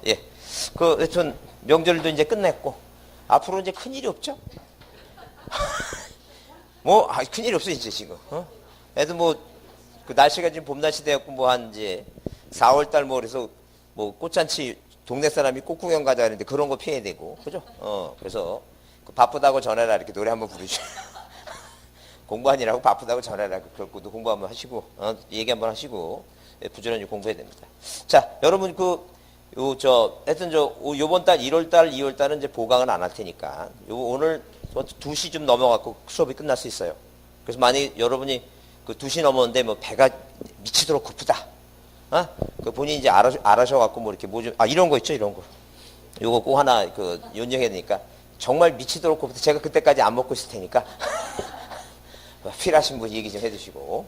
예. 하여튼, 명절도 이제 끝냈고, 앞으로 이제 큰일이 없죠? 큰일이 없어, 이제 지금. 애들 그 날씨가 지금 봄 날씨 되었고, 이제 4월달 그래서 꽃잔치, 동네 사람이 꽃구경 가자 하는데 그런 거 피해야 되고, 그죠? 그래서, 바쁘다고 전해라, 이렇게 노래 한번 부르죠. 공부하느라고 바쁘다고 전해라. 그것도 공부 한번 하시고, 얘기 한번 하시고, 예, 부지런히 공부해야 됩니다. 자, 여러분, 하여튼 요번 달, 1월달, 2월달은 이제 보강은 안 할 테니까, 오늘 2시 좀 넘어갖고 수업이 끝날 수 있어요. 그래서 만약에 여러분이 2시 넘었는데 배가 미치도록 고프다. 본인이 이제 알아셔갖고 이렇게 이런 거 있죠, 이런 거. 요거 꼭 하나 연정해야 되니까. 정말 미치도록 고프다. 제가 그때까지 안 먹고 있을 테니까. 필요하신 분 얘기 좀 해주시고.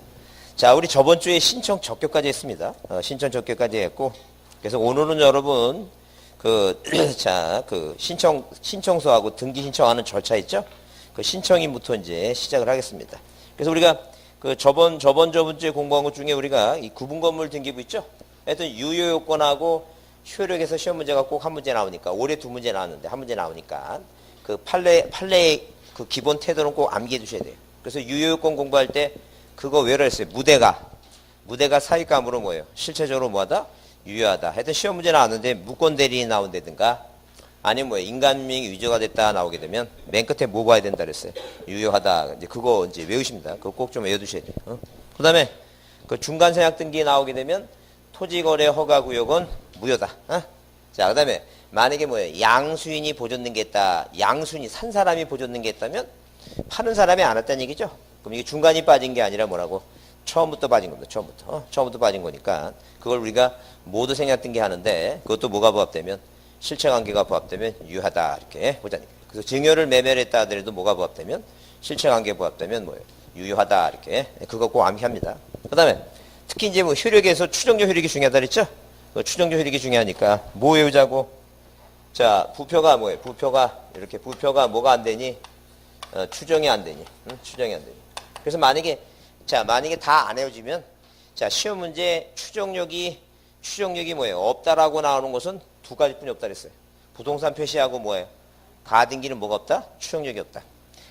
자, 우리 저번 주에 신청 적격까지 했습니다. 신청 적격까지 했고. 그래서 오늘은 여러분, 신청서하고 등기 신청하는 절차 있죠? 그 신청인부터 이제 시작을 하겠습니다. 그래서 우리가 저번 주에 공부한 것 중에 우리가 이 구분 건물 등기부 있죠? 하여튼 유효 요건하고 효력에서 시험 문제가 꼭 한 문제 나오니까, 올해 2문제 나왔는데 한 문제 나오니까, 판례의 기본 태도는 꼭 암기해 두셔야 돼요. 그래서 유효 요건 공부할 때 그거 외우라 했어요. 무대가 사익감으로 뭐예요? 실체적으로 뭐하다? 유효하다. 하여튼 시험 문제 나왔는데 무권 대리인이 나온다든가, 아니면 인간명이 위조가 됐다 나오게 되면 맨 끝에 뭐 봐야 된다 그랬어요. 유효하다. 이제 그거 이제 외우십니다. 그거 꼭 좀 외워두셔야 돼요. 그 다음에 중간 생략 등기 나오게 되면 토지거래 허가구역은 무효다. 자, 그 다음에 만약에 뭐예요? 양수인이 보존된 게 있다. 양수인이 산 사람이 보존된 게 있다면 파는 사람이 안 왔다는 얘기죠. 그럼 이게 중간이 빠진 게 아니라 뭐라고? 처음부터 빠진 겁니다. 처음부터 빠진 거니까 그걸 우리가 모두 생략 등기하는데, 그것도 뭐가 부합되면? 실체관계가 부합되면 유효하다 이렇게 보자니까. 그래서 증여를 매매했다 하더라도 뭐가 부합되면? 실체관계 부합되면 뭐예요? 유효하다 이렇게. 그거 꼭 암기합니다. 그 다음에 특히 이제 효력에서 추정조 효력이 중요하다 그랬죠? 추정조 효력이 중요하니까 뭐 외우자고? 자, 부표가 뭐예요? 부표가 뭐가 안 되니? 추정이 안 되니? 추정이 안 되니? 그래서 만약에 다 안 헤어지면, 자, 시험 문제 추정력이 뭐예요? 없다라고 나오는 것은 2가지뿐이 없다 그랬어요. 부동산 표시하고 뭐예요? 가등기는 뭐가 없다? 추정력이 없다.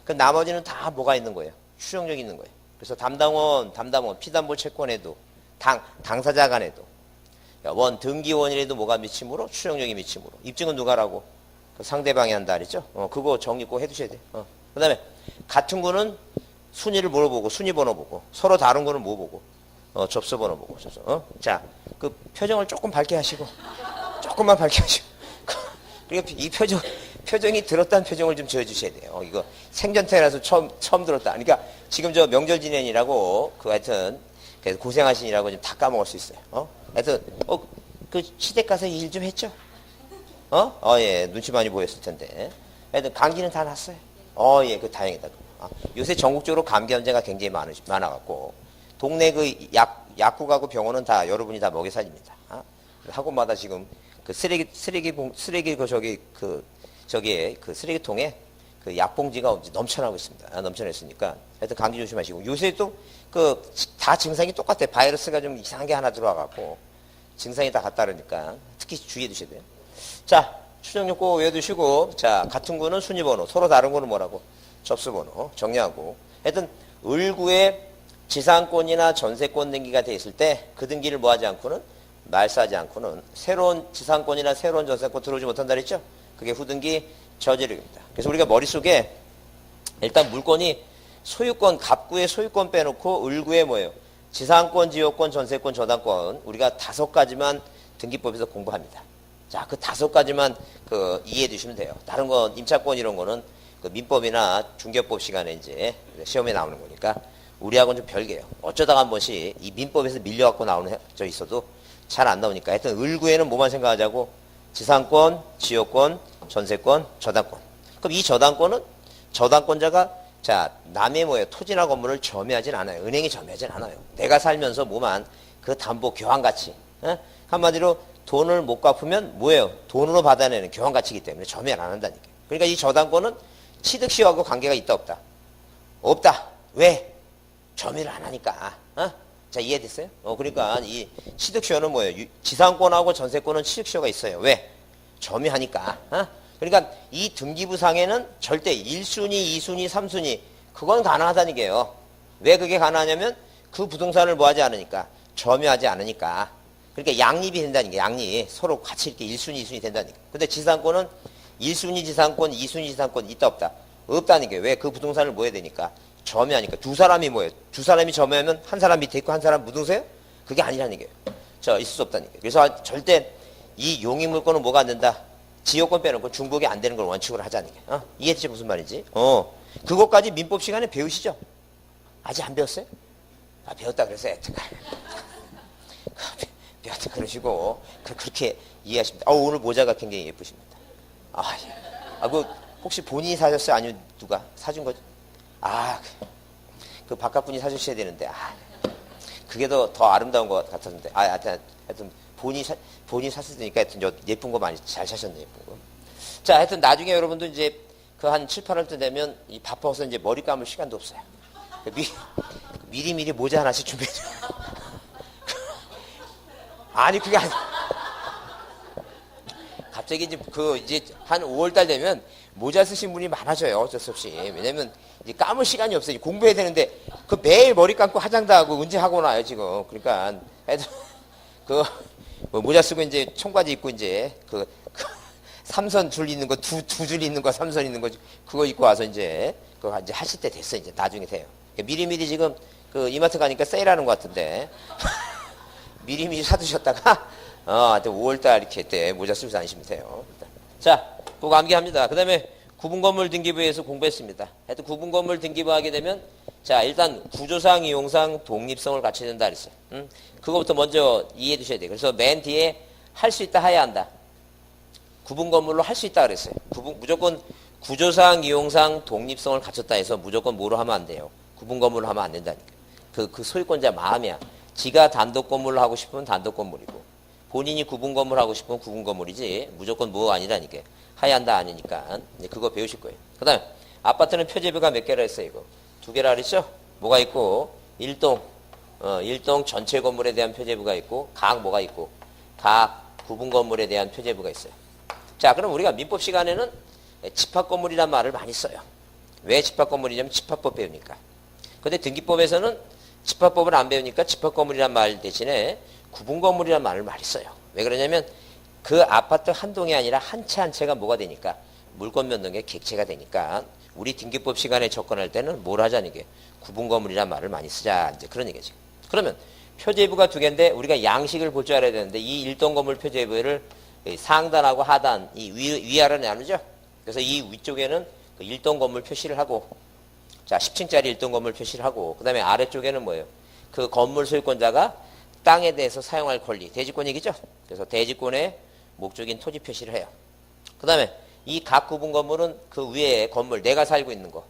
그 나머지는 다 뭐가 있는 거예요? 추정력이 있는 거예요. 그래서 담당원, 피담보 채권에도, 당사자 간에도, 등기원이라도 뭐가 미침으로? 추정력이 미침으로. 입증은 누가라고? 상대방이 한다 그랬죠? 그거 정리 꼭 해두셔야 돼요. 그 다음에 같은 거는 순위를 물어보고, 순위번호 보고, 서로 다른 거는 뭐 보고, 접수번호 보고, 자, 그 표정을 조금 밝게 하시고, 조금만 밝게 하시고, 그리고 이 표정이 들었다는 표정을 좀 지어주셔야 돼요. 이거 생전태라서 처음 들었다. 그러니까 지금 저 명절 지낸이라고, 하여튼, 고생하시느라고 좀 다 까먹을 수 있어요. 하여튼, 시댁 가서 일 좀 했죠? 예, 눈치 많이 보였을 텐데. 하여튼, 감기는 다 났어요. 예, 다행이다. 요새 전국적으로 감기 환자가 굉장히 많아갖고, 동네 약국하고 병원은 다 여러분이 다 먹여 살립니다. 학원마다 지금 쓰레기통에 약봉지가 넘쳐나고 있습니다. 넘쳐났으니까. 하여튼 감기 조심하시고. 요새 또 다 증상이 똑같아요. 바이러스가 좀 이상한 게 하나 들어와갖고, 증상이 다 같다 그러니까 특히 주의해 두셔야 돼요. 자, 추정력 꼭 외워두시고, 자, 같은 거는 순위번호, 서로 다른 거는 뭐라고? 접수번호 정리하고. 하여튼 을구에 지상권이나 전세권 등기가 돼 있을 때 그 등기를 뭐 하지 않고는, 말소하지 않고는 새로운 지상권이나 새로운 전세권 들어오지 못한다 그랬죠? 그게 후등기 저지력입니다. 그래서 우리가 머릿속에 일단 물건이 소유권, 갑구의 소유권 빼놓고 을구에 뭐예요? 지상권, 지역권, 전세권, 저당권, 우리가 5가지만 등기법에서 공부합니다. 자, 그 5가지만 이해해 두시면 돼요. 다른 건 임차권 이런 거는 민법이나 중개법 시간에 이제 시험에 나오는 거니까 우리하고는 좀 별개예요. 어쩌다가 한 번씩 이 민법에서 밀려갖고 나오는 저 있어도 잘 안 나오니까. 하여튼 을구에는 뭐만 생각하자고? 지상권, 지역권, 전세권, 저당권. 그럼 이 저당권은 저당권자가, 자, 남의 뭐예요? 토지나 건물을 점유하진 않아요. 은행이 점유하진 않아요. 내가 살면서 뭐만 담보 교환가치. 한마디로 돈을 못 갚으면 뭐예요? 돈으로 받아내는 교환가치이기 때문에 점유를 안 한다니까. 그러니까 이 저당권은 취득시효하고 관계가 있다 없다? 없다. 왜? 점유를 안 하니까. 자, 이해됐어요? 그러니까 이 취득시효는 뭐예요? 지상권하고 전세권은 취득시효가 있어요. 왜? 점유하니까. 그러니까 이 등기부상에는 절대 1순위, 2순위, 3순위 그건 가능하다는 게요. 왜 그게 가능하냐면 그 부동산을 뭐 하지 않으니까 점유하지 않으니까. 그러니까 양립이 된다는 게 양립 서로 같이 이렇게 1순위, 2순위 된다니까. 근데 지상권은 1순위 지상권, 2순위 지상권 있다 없다? 없다는 게 왜? 그 부동산을 뭐 해야 되니까 점유하니까. 두 사람이 뭐예요? 두 사람이 점유하면 한 사람 밑에 있고 한 사람 무등세요? 그게 아니라는 얘기예요. 있을 수 없다는 얘기예요. 그래서 절대 이 용익물권은 뭐가 안 된다? 지역권 빼놓고 중복이 안 되는 걸 원칙으로 하자는 게. 이해되죠? 무슨 말인지? 그것까지 민법 시간에 배우시죠? 아직 안 배웠어요? 배웠다 그래서 애트가. 배웠다 그러시고, 그렇게 이해하십니다. 오늘 모자가 굉장히 예쁘십니다. 혹시 본인이 사셨어요? 아니면 누가 사준 거죠? 그 바깥분이 사주셔야 되는데, 그게 더 아름다운 것 같았는데, 하여튼, 본인이 샀으니까 하여튼 예쁜 거 많이 잘 사셨네, 예쁜 거. 자, 하여튼 나중에 여러분도 이제 그 한 7, 8월 때 되면 이 바빠서 이제 머리 감을 시간도 없어요. 미리 모자 하나씩 준비해줘. 아니, 그게 아니. 갑자기 이제 한 5월달 되면 모자 쓰신 분이 많아져요. 어쩔 수 없이. 왜냐면 이제 감을 시간이 없어요. 공부해야 되는데 그 매일 머리 감고 화장도 하고 언제 하고 나요, 지금. 그러니까 하여튼 모자 쓰고 이제 청바지 입고 이제 삼선 줄 있는 거, 두 줄 있는 거, 삼선 있는 거, 그거 입고 와서 이제, 그거 이제 하실 때 됐어. 이제 나중에 돼요. 미리미리 지금 이마트 가니까 세일하는 것 같은데. 미리미리 사두셨다가, 하여튼 5월달 이렇게 때 모자 쓰고 다니시면 돼요. 자, 그거 암기합니다. 그 다음에 구분건물 등기부에서 공부했습니다. 하여튼 구분건물 등기부 하게 되면, 자, 일단 구조상, 이용상 독립성을 갖춰야 된다 그랬어요. 그거부터 먼저 이해해 두셔야 돼요. 그래서 맨 뒤에 할 수 있다, 해야 한다. 구분건물로 할 수 있다 그랬어요. 무조건 구조상, 이용상 독립성을 갖췄다 해서 무조건 뭐로 하면 안 돼요. 구분건물로 하면 안 된다니까. 그 소유권자 마음이야. 지가 단독건물로 하고 싶으면 단독건물이고, 본인이 구분건물 하고 싶으면 구분건물이지, 무조건 뭐 아니라니까. 해야 한다 아니니까. 이제 그거 배우실 거예요. 그 다음에 아파트는 표제부가 몇 개라 했어요, 이거? 2개라 그랬죠? 뭐가 있고, 일동 전체 건물에 대한 표제부가 있고, 각 뭐가 있고, 각 구분 건물에 대한 표제부가 있어요. 자, 그럼 우리가 민법 시간에는 집합건물이란 말을 많이 써요. 왜 집합건물이냐면 집합법 배우니까. 근데 등기법에서는 집합법을 안 배우니까 집합건물이란 말 대신에 구분건물이란 말을 많이 써요. 왜 그러냐면 그 아파트 한 동이 아니라 한 채 한 채가 뭐가 되니까 물권 변동의 객체가 되니까 우리 등기법 시간에 접근할 때는 뭘 하자는 게 구분건물이란 말을 많이 쓰자. 이제 그런 얘기지. 그러면 표제부가 2개인데 우리가 양식을 볼 줄 알아야 되는데 이 일동건물 표제부를 상단하고 하단 이 위아래로 나누죠. 그래서 이 위쪽에는 그 일동건물 표시를 하고, 자 10층짜리 일동건물 표시를 하고, 그 다음에 아래쪽에는 뭐예요? 그 건물 소유권자가 땅에 대해서 사용할 권리, 대지권 얘기죠. 그래서 대지권의 목적인 토지 표시를 해요. 그 다음에 이 각 구분 건물은 그 위에 건물 내가 살고 있는 거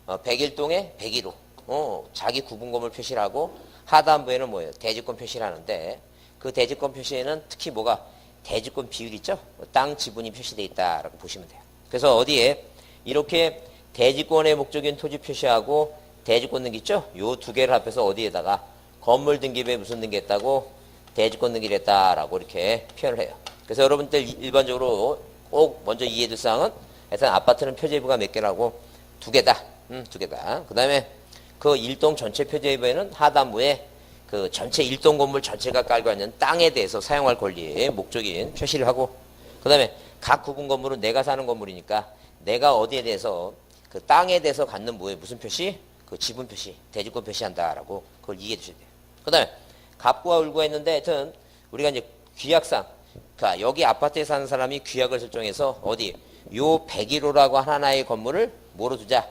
101동에 101호 자기 구분 건물 표시를 하고, 하단부에는 뭐예요? 대지권 표시를 하는데 그 대지권 표시에는 특히 뭐가 대지권 비율 있죠? 땅 지분이 표시되어 있다라고 보시면 돼요. 그래서 어디에 이렇게 대지권의 목적인 토지 표시하고 대지권 등기 있죠? 요 2개를 합해서 어디에다가 건물 등기부에 무슨 등기했다고? 대지권 등기를 했다라고 이렇게 표현을 해요. 그래서 여러분들 일반적으로 꼭 먼저 이해해둘 사항은 일단 아파트는 표제부가 몇 개라고? 2개다. 2개다. 그 다음에 그 일동 전체 표제부에는 하단부에 그 전체 일동 건물 전체가 깔고 있는 땅에 대해서 사용할 권리의 목적인 표시를 하고, 그 다음에 각 구분 건물은 내가 사는 건물이니까 내가 어디에 대해서 그 땅에 대해서 갖는 뭐에 무슨 표시? 그 지분 표시, 대지권 표시한다라고 그걸 이해해 주셔야 돼요. 그 다음에 갑구와 을구가 있는데 하여튼 우리가 이제 규약상, 그러니까 여기 아파트에 사는 사람이 규약을 설정해서 어디 요 101호라고 하나의 건물을 뭐로 두자?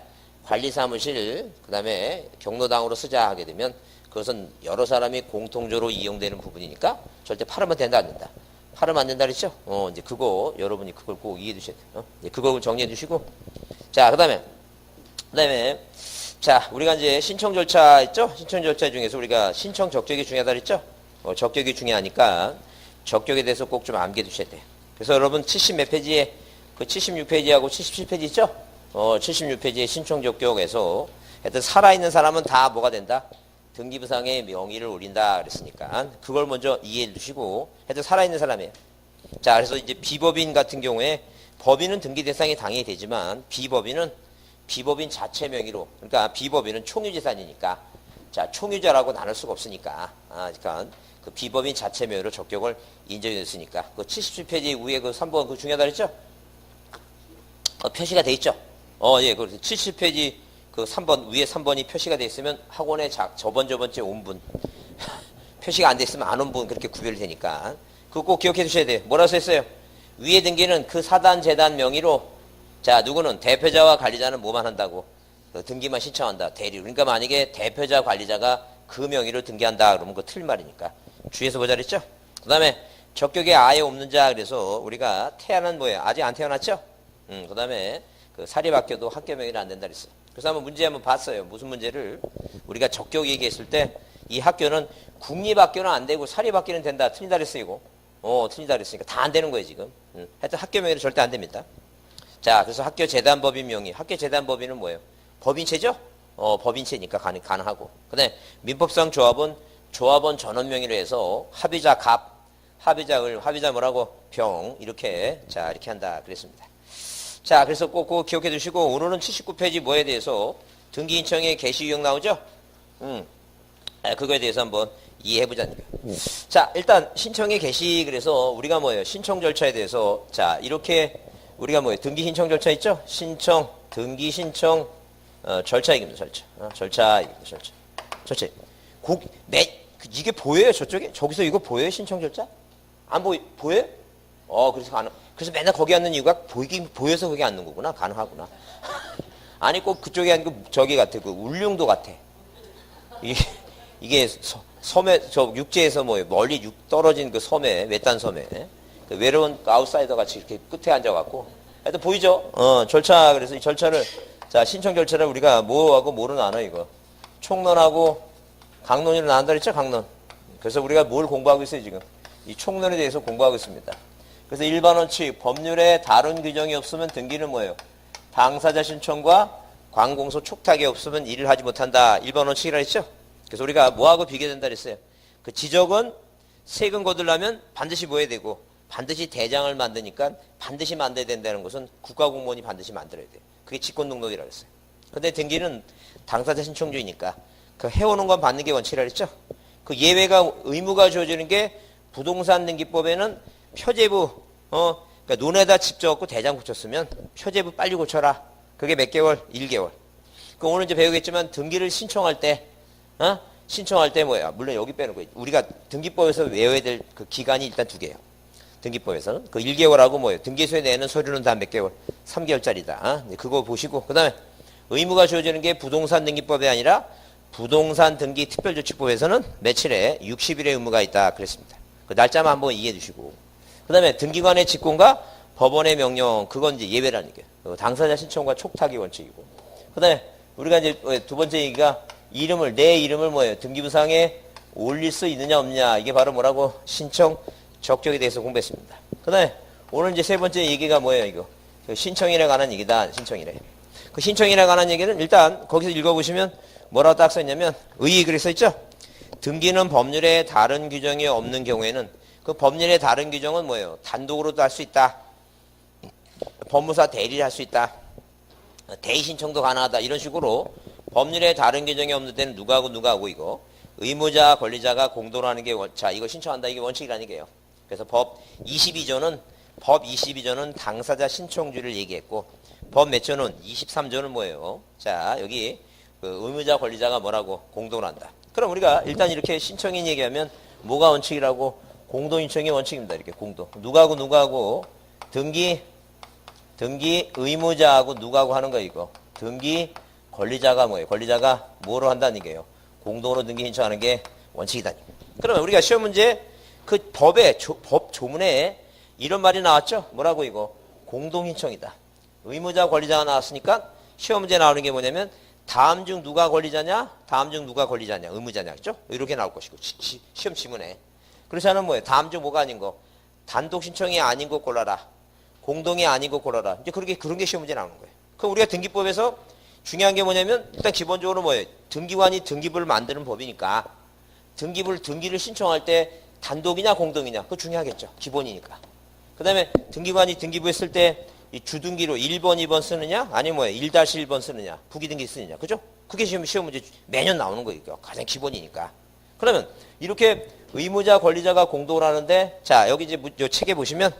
관리사무실, 그 다음에 경로당으로 쓰자 하게 되면 그것은 여러 사람이 공통적으로 이용되는 부분이니까 절대 팔으면 된다 안 된다. 팔으면 안 된다 그랬죠? 이제 그거 여러분이 그걸 꼭 이해해 주셔야 돼요. 이제 그거 정리해 주시고, 자 그다음에 자 우리가 이제 신청 절차 있죠? 신청 절차 중에서 우리가 신청 적격이 중요하다 그랬죠? 적격이 중요하니까 적격에 대해서 꼭 좀 암기해 두셔야 돼요. 그래서 여러분 70 몇 페이지에 그 76페이지하고 77페이지 있죠? 76페이지에 신청 적격에서 하여튼 살아있는 사람은 다 뭐가 된다? 등기부상에 명의를 올린다 그랬으니까 그걸 먼저 이해해 두시고 해도 살아있는 사람이에요. 자, 그래서 이제 비법인 같은 경우에 법인은 등기 대상이 당연히 되지만 비법인 자체 명의로, 그러니까 비법인은 총유재산이니까, 자, 총유자라고 나눌 수가 없으니까, 그러니까 그 비법인 자체 명의로 적격을 인정이 됐으니까 그 77페이지 위에 그 3번 그 중요하다 그랬죠? 표시가 돼 있죠? 예, 그 70페이지 그 3번 위에 3번이 표시가 돼 있으면 학원에 저번주에 온 분 표시가 안 돼 있으면 안 온 분 그렇게 구별이 되니까 그거 꼭 기억해 두셔야 돼요. 뭐라고 써있어요? 위에 등기는 그 사단 재단 명의로, 자, 누구는 대표자와 관리자는 뭐만 한다고? 그 등기만 신청한다. 대리. 그러니까 만약에 대표자 관리자가 그 명의로 등기한다 그러면 그거 틀린 말이니까 주의해서 보자 그랬죠? 그 다음에 적격에 아예 없는 자, 그래서 우리가 태아는 뭐예요? 아직 안 태어났죠? 그 다음에 그 사립학교도 학교 명의로 안 된다 그랬어요. 그래서 한번 문제 한번 봤어요. 무슨 문제를? 우리가 적격 얘기했을 때 이 학교는 국립학교는 안 되고 사립학교는 된다. 틀린다 그랬어요, 이거. 틀린다 그랬으니까 다 안 되는 거예요, 지금. 하여튼 학교 명의로 절대 안 됩니다. 자, 그래서 학교 재단법인 명의. 학교 재단법인은 뭐예요? 법인체죠? 법인체니까 가능하고. 그 다음에 민법상 조합원 전원 명의로 해서 합의자 합의자 뭐라고? 병. 이렇게 한다. 그랬습니다. 자, 그래서 꼭 기억해 두시고, 오늘은 79페이지 뭐에 대해서 등기 신청의 개시 유형 나오죠? 그거에 대해서 한번 이해해보자는 거예요. 자, 일단 신청의 개시, 그래서 우리가 뭐예요? 신청 절차에 대해서, 자, 이렇게 우리가 뭐예요? 등기 신청 절차 있죠? 등기 신청, 절차 얘기입니다, 절차. 이게 보여요, 저쪽에? 저기서 이거 보여요, 신청 절차? 안 보여요? 그래서 맨날 거기 앉는 이유가 보여서 거기 앉는 거구나. 가능하구나. 아니, 꼭 그쪽에 아니고 저기 같아. 그 울릉도 같아. 이게 섬에, 저 육지에서 멀리 떨어진 그 섬에, 외딴 섬에, 그 외로운 아웃사이더 같이 이렇게 끝에 앉아갖고. 하여튼 보이죠? 절차. 그래서 이 절차를, 자, 신청 절차를 우리가 뭐하고 뭐로 나눠, 이거. 총론하고 강론으로 나눈다 그랬죠? 강론. 그래서 우리가 뭘 공부하고 있어요, 지금? 이 총론에 대해서 공부하고 있습니다. 그래서 1번 원칙, 법률에 다른 규정이 없으면 등기는 뭐예요? 당사자 신청과 관공서 촉탁이 없으면 일을 하지 못한다. 1번 원칙이라 했죠? 그래서 우리가 뭐하고 비교된다 그랬어요? 그 지적은 세금 거두려면 반드시 뭐 해야 되고, 반드시 대장을 만드니까 반드시 만들어야 된다는 것은 국가공무원이 반드시 만들어야 돼요. 그게 직권등록이라고 했어요. 근데 등기는 당사자 신청주의니까 그 해오는 건 받는 게 원칙이라 했죠? 그 예외가, 의무가 주어지는 게 부동산 등기법에는 표제부, 그러니까 논에다 집 적었고 대장 붙였으면 표제부 빨리 고쳐라. 그게 몇 개월? 1개월. 그 오늘 이제 배우겠지만 등기를 신청할 때 뭐야? 물론 여기 빼놓고 우리가 등기법에서 외워야 될 그 기간이 일단 2개예요. 등기법에서는 그 1개월하고 뭐예요? 등기소에 내는 서류는 다 몇 개월? 3개월짜리다. 그거 보시고, 그 다음에 의무가 주어지는 게 부동산 등기법이 아니라 부동산 등기 특별조치법에서는 며칠에 60일의 의무가 있다 그랬습니다. 그 날짜만 한번 이해해 주시고, 그 다음에 등기관의 직권과 법원의 명령, 그건 이제 예외라는 게 당사자 신청과 촉탁이 원칙이고, 그 다음에 우리가 이제 두 번째 얘기가 내 이름을 뭐예요? 등기부상에 올릴 수 있느냐 없느냐, 이게 바로 뭐라고? 신청 적격에 대해서 공부했습니다. 그 다음에 오늘 이제 세 번째 얘기가 뭐예요? 이거 신청일에 관한 얘기다. 신청일에. 그 신청일에 관한 얘기는 일단 거기서 읽어보시면 뭐라고 딱 써있냐면, 그렇게 써있죠? 등기는 법률에 다른 규정이 없는 경우에는, 그 법률의 다른 규정은 뭐예요? 단독으로도 할 수 있다. 법무사 대리를 할 수 있다. 대의 신청도 가능하다. 이런 식으로 법률에 다른 규정이 없는 때는 누구하고 이거 의무자 권리자가 공동으로 하는 게 자, 이거 신청한다. 이게 원칙이라는 게요. 그래서 법 22조는 당사자 신청주를 얘기했고, 법 몇 조는 23조는 뭐예요? 자, 여기 그 의무자 권리자가 뭐라고? 공동으로 한다. 그럼 우리가 일단 이렇게 신청인 얘기하면 뭐가 원칙이라고? 공동신청이 원칙입니다. 이렇게 공동. 누구하고 등기 의무자하고 누구하고 하는 거 이거. 등기 권리자가 뭐예요? 권리자가 뭐로 한다는 얘기예요? 공동으로 등기 신청하는 게 원칙이다. 그러면 우리가 시험 문제 그 법 조문에 이런 말이 나왔죠? 뭐라고 이거? 공동신청이다. 의무자 권리자가 나왔으니까 시험 문제 나오는 게 뭐냐면 다음 중 누가 권리자냐? 의무자냐? 그죠? 이렇게 나올 것이고, 시험 지문에. 그렇지 않으면 뭐예요? 다음 중 뭐가 아닌 거? 단독 신청이 아닌 거 골라라. 공동이 아닌 거 골라라. 이제 그런 게 시험 문제 나오는 거예요. 그럼 우리가 등기법에서 중요한 게 뭐냐면 일단 기본적으로 뭐예요? 등기관이 등기부를 만드는 법이니까 등기를 신청할 때 단독이냐 공동이냐 그거 중요하겠죠. 기본이니까. 그 다음에 등기관이 등기부에 쓸 때 이 주등기로 1번, 2번 쓰느냐 아니면 뭐예요? 1-1번 쓰느냐 부기등기 쓰느냐 그죠? 그게 시험 문제 매년 나오는 거예요. 가장 기본이니까. 그러면 이렇게 의무자 권리자가 공동을 하는데 자 여기 이제 요 책에 보시면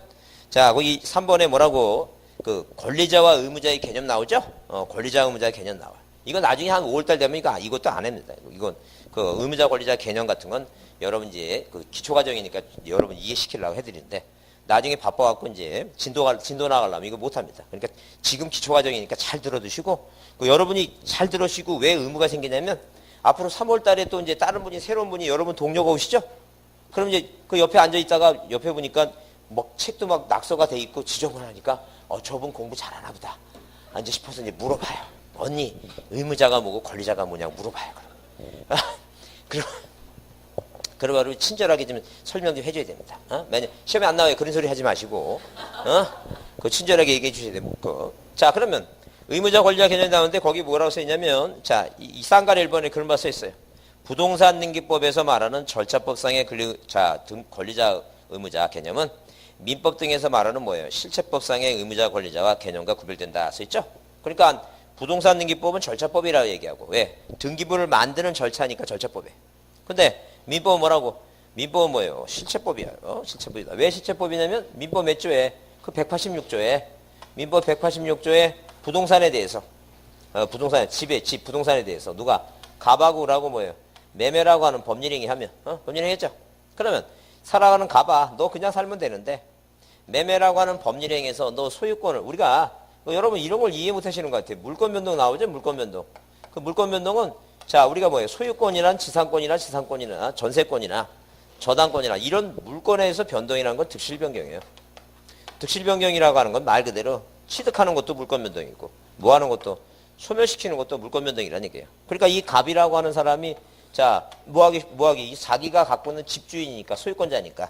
자 거기 3번에 뭐라고 그 권리자와 의무자의 개념 나오죠? 권리자 의무자의 개념 나와. 이건 나중에 한 5월달 되면 이것도 안 합니다. 이건 그 의무자 권리자 개념 같은 건 여러분 이제 그 기초과정이니까 여러분 이해시키려고 해드리는데 나중에 바빠갖고 이제 진도 나가려면 이거 못합니다. 그러니까 지금 기초과정이니까 잘 들어두시고 그 여러분이 잘 들으시고 왜 의무가 생기냐면 앞으로 3월달에 또 이제 다른 분이 새로운 분이 여러분 동료가 오시죠? 그럼 이제 그 옆에 앉아 있다가 옆에 보니까 막 책도 막 낙서가 돼 있고 지저분하니까 저분 공부 잘하나 보다. 이제 싶어서 이제 물어봐요. 언니 의무자가 뭐고 권리자가 뭐냐고 물어봐요. 그럼 그러면 친절하게 좀 설명 좀 해줘야 됩니다. 만약 시험에 안 나와요. 그런 소리 하지 마시고, 그 친절하게 얘기해 주셔야 됩니다. 자, 그러면 의무자 권리자 개념이 나오는데 거기 뭐라고 써 있냐면, 자, 이 쌍가리 1번에 그런 바 써 있어요. 부동산 등기법에서 말하는 절차법상의 권리자 의무자 개념은 민법 등에서 말하는 뭐예요? 실체법상의 의무자 권리자와 개념과 구별된다 써 있죠? 그러니까 부동산 등기법은 절차법이라고 얘기하고 왜? 등기부를 만드는 절차니까 절차법이에요. 근데 민법은 뭐라고? 민법은 뭐예요? 실체법이에요. 실체법이다. 왜 실체법이냐면 민법 몇 조에 그 186조에 민법 186조에 부동산에 대해서 집 부동산에 대해서 누가 갑하고라고 뭐예요? 매매라고 하는 법률행위 하면 법률행위 했죠? 그러면 살아가는 갑아 너 그냥 살면 되는데 매매라고 하는 법률행위에서 너 소유권을 우리가 여러분 이런 걸 이해 못 하시는 것 같아요. 물권 변동 나오죠? 물권 변동. 그 물권 변동은 자, 우리가 뭐예요? 소유권이란 지상권이나 전세권이나 저당권이나 이런 물권에서 변동이라는 건 득실 변경이에요. 득실 변경이라고 하는 건 말 그대로 취득하는 것도 물권 변동이고 뭐 하는 것도 소멸시키는 것도 물권 변동이라는 얘기예요. 그러니까 이 갑이라고 하는 사람이 자, 뭐하기 자기가 갖고 있는 집주인이니까 소유권자니까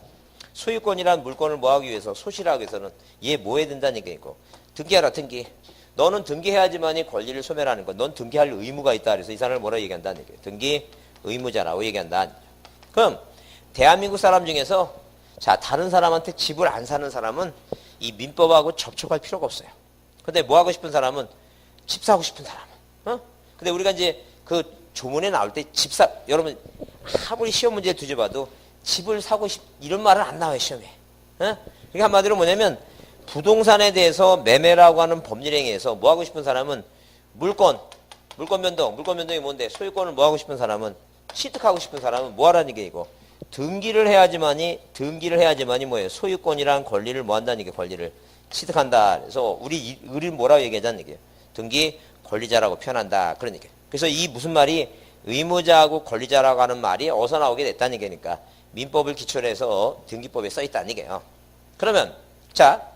소유권이란 물권을 뭐하기 위해서 소실하기 위해서는 얘 뭐 해야 된다는 얘기고 등기하라 등기. 너는 등기해야지만이 권리를 소멸하는 거. 넌 등기할 의무가 있다. 그래서 이 사람을 뭐라고 얘기한다는 얘기예요. 등기 의무자라고 얘기한다. 그럼 대한민국 사람 중에서 자 다른 사람한테 집을 안 사는 사람은 이 민법하고 접촉할 필요가 없어요. 근데 뭐 하고 싶은 사람은 집 사고 싶은 사람은. 근데 우리가 이제 그 조문에 나올 때 여러분 아무리 시험 문제 뒤져봐도 집을 사고 이런 말은 안 나와요 시험에. 그러니까 한마디로 뭐냐면 부동산에 대해서 매매라고 하는 법률행위에서 뭐 하고 싶은 사람은 물권 변동이 뭔데? 소유권을 뭐 하고 싶은 사람은 취득하고 싶은 사람은 뭐 하라는 게 이거 등기를 해야지만이 뭐예요? 소유권이란 권리를 뭐 한다는 게 권리를 취득한다. 그래서 우리 뭐라고 얘기하자는 얘기예요? 등기 권리자라고 표현한다. 그런 얘기예요. 그래서 이 무슨 말이 의무자하고 권리자라고 하는 말이 어디서 나오게 됐다는 얘기니까 민법을 기초로 해서 등기법에 써 있다는 얘기예요. 그러면 자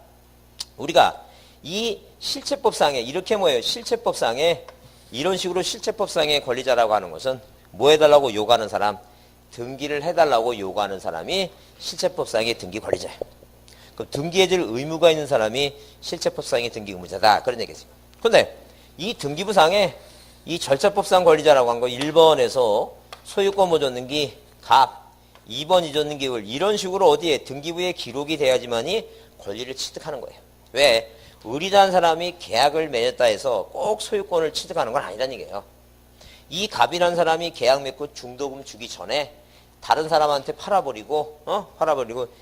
우리가 이 실체법상에 이렇게 뭐예요? 실체법상에 이런 식으로 실체법상의 권리자라고 하는 것은 뭐 해달라고 요구하는 사람? 등기를 해달라고 요구하는 사람이 실체법상의 등기 권리자예요. 그럼 등기해줄 의무가 있는 사람이 실체법상의 등기 의무자다. 그런 얘기죠. 근데 이 등기부상에 이 절차법상 권리자라고 한 거 1번에서 소유권 보존등기 갑 2번 이전등기 을 이런 식으로 어디에 등기부에 기록이 돼야지만이 권리를 취득하는 거예요. 왜? 의리다는 사람이 계약을 맺었다 해서 꼭 소유권을 취득하는 건 아니라는 얘기예요. 이 갑이라는 사람이 계약 맺고 중도금 주기 전에 다른 사람한테 팔아버리고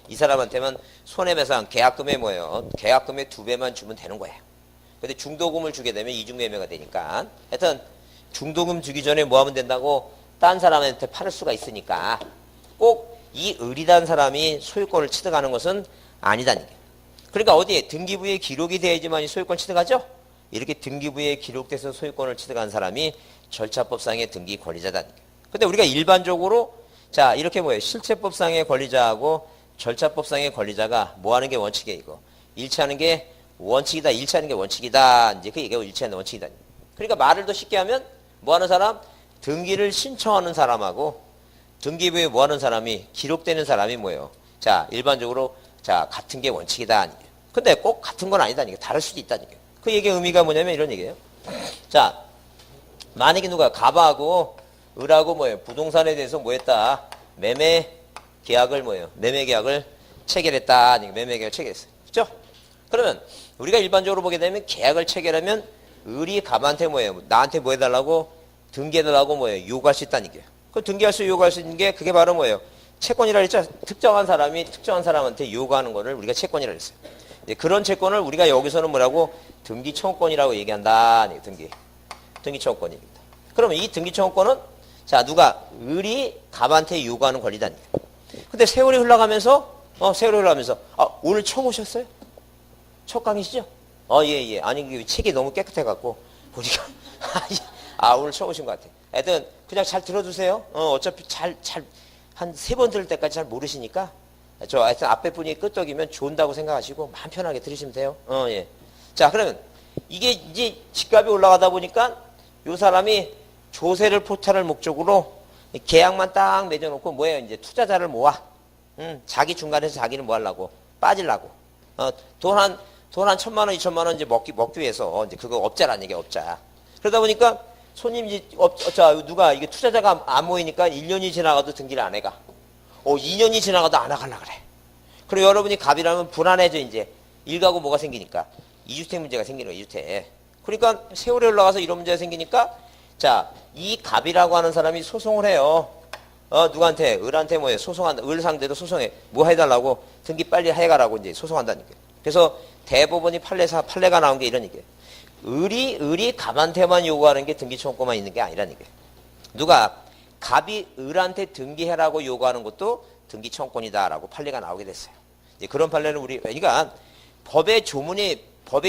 이 사람한테만 손해배상 계약금에 뭐예요? 계약금의 2배만 주면 되는 거예요. 근데 중도금을 주게 되면 이중매매가 되니까 하여튼 중도금 주기 전에 뭐 하면 된다고? 딴 사람한테 팔을 수가 있으니까 꼭 이 의리다는 사람이 소유권을 취득하는 것은 아니다는 얘기예요. 그러니까 어디에 등기부에 기록이 돼야지만 소유권 취득하죠? 이렇게 등기부에 기록돼서 소유권을 취득한 사람이 절차법상의 등기 권리자다. 근데 우리가 일반적으로 자 이렇게 뭐예요? 실체법상의 권리자하고 절차법상의 권리자가 뭐 하는 게 원칙이에요? 이거 일치하는 게 원칙이다. 일치하는 게 원칙이다. 이제 그 얘기가 일치하는 원칙이다. 그러니까 말을 더 쉽게 하면 뭐 하는 사람? 등기를 신청하는 사람하고 등기부에 뭐 하는 사람이 기록되는 사람이 뭐예요? 자 일반적으로 자 같은 게 원칙이다. 근데 꼭 같은 건 아니다. 다를 수도 있다는 얘기예요. 그 얘기의 의미가 뭐냐면 이런 얘기예요. 자 만약에 누가 갑하고 을하고 뭐예요? 부동산에 대해서 뭐 했다? 매매 계약을 뭐예요? 매매 계약을 체결했다. 매매 계약을 체결했어요. 그죠? 그러면 우리가 일반적으로 보게 되면 계약을 체결하면 을이 갑한테 뭐예요? 나한테 뭐 해달라고? 등기해달라고 뭐예요? 요구할 수 있다는 얘기예요. 그 요구할 수 있는 게 그게 바로 뭐예요? 채권이라 했죠? 특정한 사람이 특정한 사람한테 요구하는 거를 우리가 채권이라 했어요. 이제 그런 채권을 우리가 여기서는 뭐라고? 등기청구권이라고 얘기한다. 등기청구권입니다. 그러면 이 등기청구권은 자, 누가? 을이 갑한테 요구하는 권리다. 근데 세월이 흘러가면서 오늘 처음 오셨어요? 첫 강의시죠? 예. 아니, 그 책이 너무 깨끗해갖고, 보니까, 오늘 처음 오신 것 같아요. 하여튼, 그냥 잘 들어주세요. 어차피 한 3번 들을 때까지 잘 모르시니까, 하여튼 앞에 분이 끄떡이면 좋은다고 생각하시고, 마음 편하게 들으시면 돼요. 예. 자, 그러면, 이게 이제 집값이 올라가다 보니까, 요 사람이 조세를 포탈할 목적으로 계약만 딱 맺어놓고, 뭐예요? 이제 투자자를 모아. 자기 중간에서 자기를 뭐 하려고? 빠지려고. 돈 한 1,000만 원, 2,000만 원 이제 먹기 위해서, 이제 그거 업자라는 얘기야, 업자. 그러다 보니까 손님이, 누가, 이게 투자자가 안 모이니까 1년이 지나가도 등기를 안 해가. 2년이 지나가도 안 하갈라 그래. 그리고 여러분이 갑이라면 불안해져, 이제. 일가구 뭐가 생기니까. 2주택 문제가 생기는 거야, 2주택. 그러니까 세월이 올라가서 이런 문제가 생기니까, 자, 이 갑이라고 하는 사람이 소송을 해요. 누구한테? 을한테 뭐해? 소송한다. 을 상대도 소송해. 뭐 해달라고? 등기 빨리 해가라고 이제 소송한다는 얘기예요. 그래서 대법원이 판례가 나온 게 이런 얘기예요. 을이 갑한테만 요구하는 게 등기청구권만 있는 게 아니라는 얘기예요. 누가? 갑이 을한테 등기해라고 요구하는 것도 등기청구권이다라고 판례가 나오게 됐어요. 이제 그런 판례는 그러니까 법의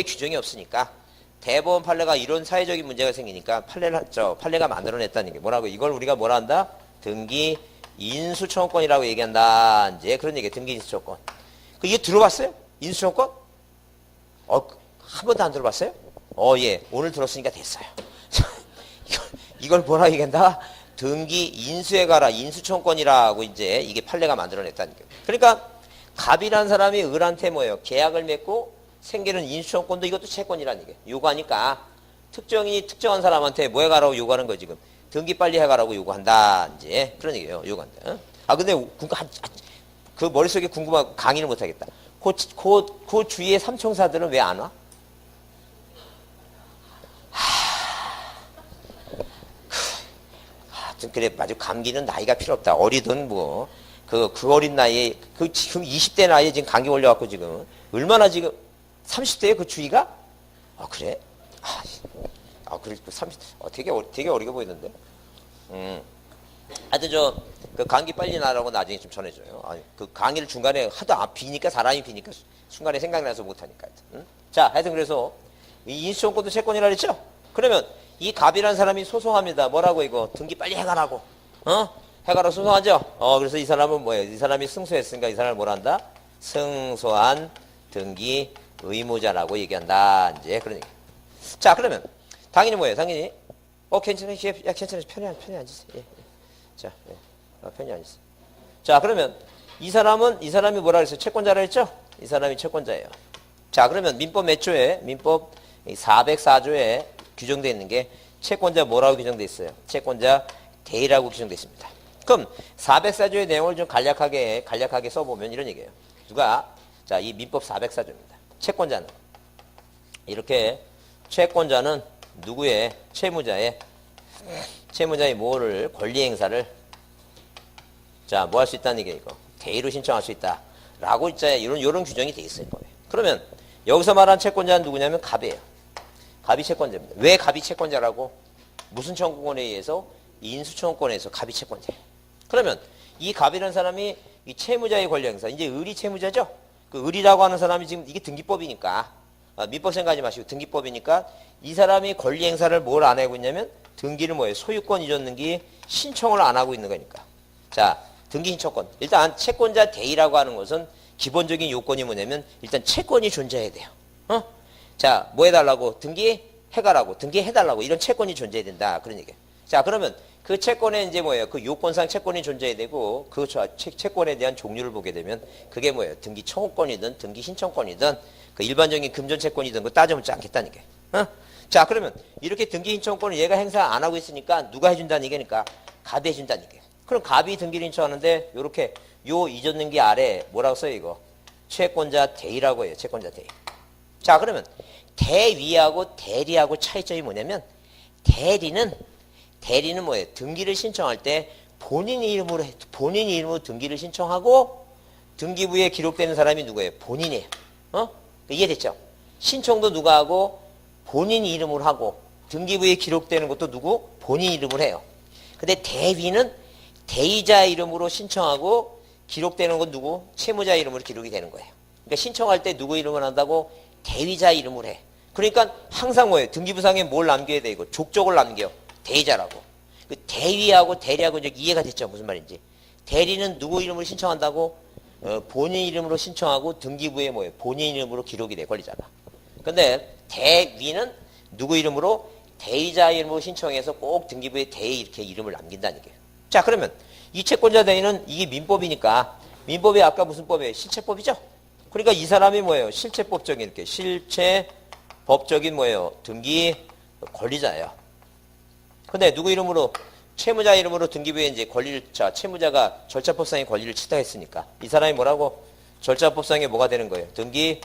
규정이 없으니까 대법원 판례가 이런 사회적인 문제가 생기니까 판례가 만들어냈다는 게 뭐라고? 이걸 우리가 뭐라 한다? 등기 인수청구권이라고 얘기한다. 이제 그런 얘기예요. 등기 인수청구권. 이거 들어봤어요? 인수청구권? 한 번도 안 들어봤어요? 예. 오늘 들었으니까 됐어요. 이걸 뭐라 얘기한다? 등기 인수에 가라. 인수청구권이라고 이제 이게 판례가 만들어냈다는 거예요. 그러니까 갑이라는 사람이 을한테 뭐예요? 계약을 맺고 생기는 인수청구권도 이것도 채권이라는 얘기예요. 요구하니까 특정한 사람한테 뭐 해가라고 요구하는 거예요, 지금. 등기 빨리 해가라고 요구한다. 이제 그런 얘기예요. 요구한다. 근데 그 머릿속에 궁금하고 강의를 못하겠다. 그 주위의 삼총사들은 왜 안 와? 그래, 아주 감기는 나이가 필요 없다. 어리든 뭐. 그 어린 나이에, 지금 20대 나이에 지금 감기 걸려갖고 지금. 얼마나 지금, 30대에 그 주위가? 그래? 그래, 되게 어리게 보이는데. 하여튼 그 감기 빨리 나라고 나중에 좀 전해줘요. 그 강의를 중간에 하도 사람이 비니까 순간에 생각나서 못하니까. 자, 하여튼 그래서 이 인수청구권도 채권이라 그랬죠? 그러면 이 갑이라는 사람이 소송합니다. 뭐라고 이거? 등기 빨리 해가라고. 해가라고 소송하죠? 그래서 이 사람은 뭐예요? 이 사람이 승소했으니까 이 사람을 뭐라 한다? 승소한 등기 의무자라고 얘기한다. 이제 그런 얘기. 자, 그러면 당연히 뭐예요? 당연히 괜찮아. 야, 괜찮아. 편히 앉으세요. 예. 자, 예. 편히 앉으세요. 자, 그러면 이 사람이 뭐라 그랬어요? 채권자라 했죠? 이 사람이 채권자예요. 자, 그러면 민법 몇 조에? 민법 404조에 규정되어 있는 게 채권자 뭐라고 규정되어 있어요? 채권자 대의라고 규정되어 있습니다. 그럼 404조의 내용을 좀 간략하게 써보면 이런 얘기예요. 자, 이 민법 404조입니다. 채권자는 누구의? 채무자의 뭐를? 권리 행사를 자, 뭐 할 수 있다는 얘기예요, 이거. 대의로 신청할 수 있다. 라고 이런 규정이 돼 있을 거예요. 그러면 여기서 말한 채권자는 누구냐면 갑이에요. 갑이 채권자입니다. 왜 갑이 채권자라고? 무슨 청구권에 의해서? 인수청구권에 의해서 갑이 채권자예요. 그러면 이 갑이라는 사람이 이 채무자의 권리 행사, 이제 을이 채무자죠? 그 을이라고 하는 사람이 지금 이게 등기법이니까, 민법 생각하지 마시고 등기법이니까 이 사람이 권리 행사를 뭘 안 하고 있냐면 등기를 뭐예요? 소유권 이전 등기 신청을 안 하고 있는 거니까. 자, 등기 신청권. 일단 채권자 대의라고 하는 것은 기본적인 요건이 뭐냐면 일단 채권이 존재해야 돼요. 자, 뭐 해달라고? 등기해가라고. 등기해달라고. 이런 채권이 존재해야 된다. 그런 얘기예요. 자, 그러면 그 채권에 이제 뭐예요? 그 요건상 채권이 존재해야 되고 그 채권에 대한 종류를 보게 되면 그게 뭐예요? 등기 청구권이든 등기 신청권이든 그 일반적인 금전 채권이든 그거 따져묻지 않겠다는 게. 자, 그러면 이렇게 등기 신청권을 얘가 행사 안 하고 있으니까 누가 해준다는 얘기니까 갑이 해준다는 얘기예요. 그럼 갑이 등기를 신청하는데 요렇게 요 이전 등기 아래 뭐라고 써요 이거? 채권자 대의라고 해요. 채권자 대의. 자, 그러면 대위하고 대리하고 차이점이 뭐냐면 대리는 뭐예요? 등기를 신청할 때 본인 이름으로 등기를 신청하고 등기부에 기록되는 사람이 누구예요? 본인이에요. 이해됐죠? 신청도 누가 하고 본인 이름으로 하고 등기부에 기록되는 것도 누구? 본인 이름으로 해요. 근데 대위는 대의자 이름으로 신청하고 기록되는 건 누구? 채무자 이름으로 기록이 되는 거예요. 그러니까 신청할 때 누구 이름을 한다고? 대위자 이름을 해. 그러니까 항상 뭐예요? 등기부상에 뭘 남겨야 돼? 이거 족적을 남겨. 대의자라고. 그 대위하고 대리하고 이제 이해가 됐죠? 무슨 말인지. 대리는 누구 이름으로 신청한다고? 본인 이름으로 신청하고 등기부에 뭐예요? 본인 이름으로 기록이 돼, 권리자가. 근데 대위는 누구 이름으로? 대의자 이름으로 신청해서 꼭 등기부에 대의 이렇게 이름을 남긴다는 얘기예요. 자, 그러면 이 채권자 대의는 이게 민법이니까 민법이 아까 무슨 법이에요? 실체법이죠? 그러니까 이 사람이 뭐예요? 실체법적인 이렇게 실체법적인 뭐예요? 등기 권리자예요. 근데 누구 이름으로? 채무자 이름으로 등기부에 이제 권리를, 자, 채무자가 절차법상의 권리를 취득했으니까 이 사람이 뭐라고? 절차법상에 뭐가 되는 거예요? 등기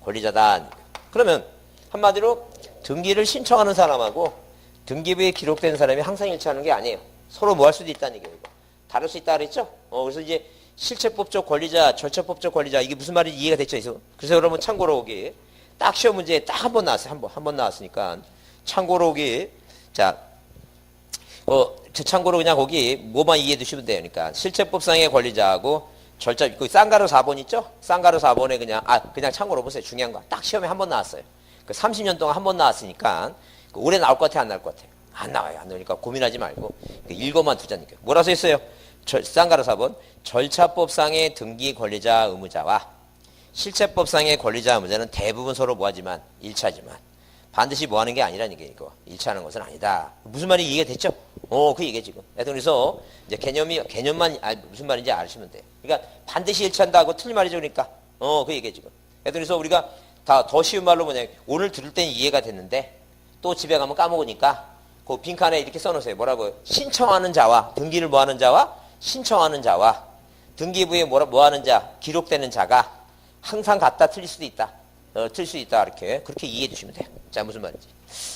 권리자다. 그러면 한마디로 등기를 신청하는 사람하고 등기부에 기록된 사람이 항상 일치하는 게 아니에요. 서로 뭐 할 수도 있다는 얘기예요. 다를 수 있다 그랬죠? 그래서 이제 실체법적 권리자, 절차법적 권리자, 이게 무슨 말인지 이해가 됐죠? 그래서 여러분 참고로 오기 딱 시험 문제에 딱 한 번 나왔어요. 한 번 나왔으니까 참고로 오기. 자, 참고로 그냥 거기 뭐만 이해해 두시면 돼요. 그러니까 실체법상의 권리자하고 절차, 그 쌍가루 4번 있죠? 쌍가루 4번에 그냥 참고로 보세요. 중요한 거. 딱 시험에 한 번 나왔어요. 그 30년 동안 한 번 나왔으니까 올해 나올 것 같아요? 안 나올 것 같아요? 안 나와요. 안 나오니까 고민하지 말고 읽어만 두자니까. 뭐라 써 있어요? 쌍가루 4번. 절차법상의 등기 권리자 의무자와 실체법상의 권리자 의무자는 대부분 서로 뭐하지만 일치하지만 반드시 뭐하는 게 아니라는 게 이거. 일치하는 것은 아니다. 무슨 말이 이해가 됐죠? 그 얘기 지금. 그래서 이제 개념만 무슨 말인지 아시면 돼. 그러니까 반드시 일치한다고 틀린 말이죠. 그러니까 그 얘기 지금. 그래서 우리가 더 쉬운 말로 뭐냐? 오늘 들을 땐 이해가 됐는데 또 집에 가면 까먹으니까 그 빈칸에 이렇게 써놓으세요. 뭐라고요? 신청하는 자와 등기를 뭐하는 자와 신청하는 자와 등기부에 뭐하는 자, 기록되는 자가 항상 같다, 틀릴 수도 있다. 틀릴 수 있다. 이렇게 그렇게 이해해 주시면 돼요. 자, 무슨 말인지.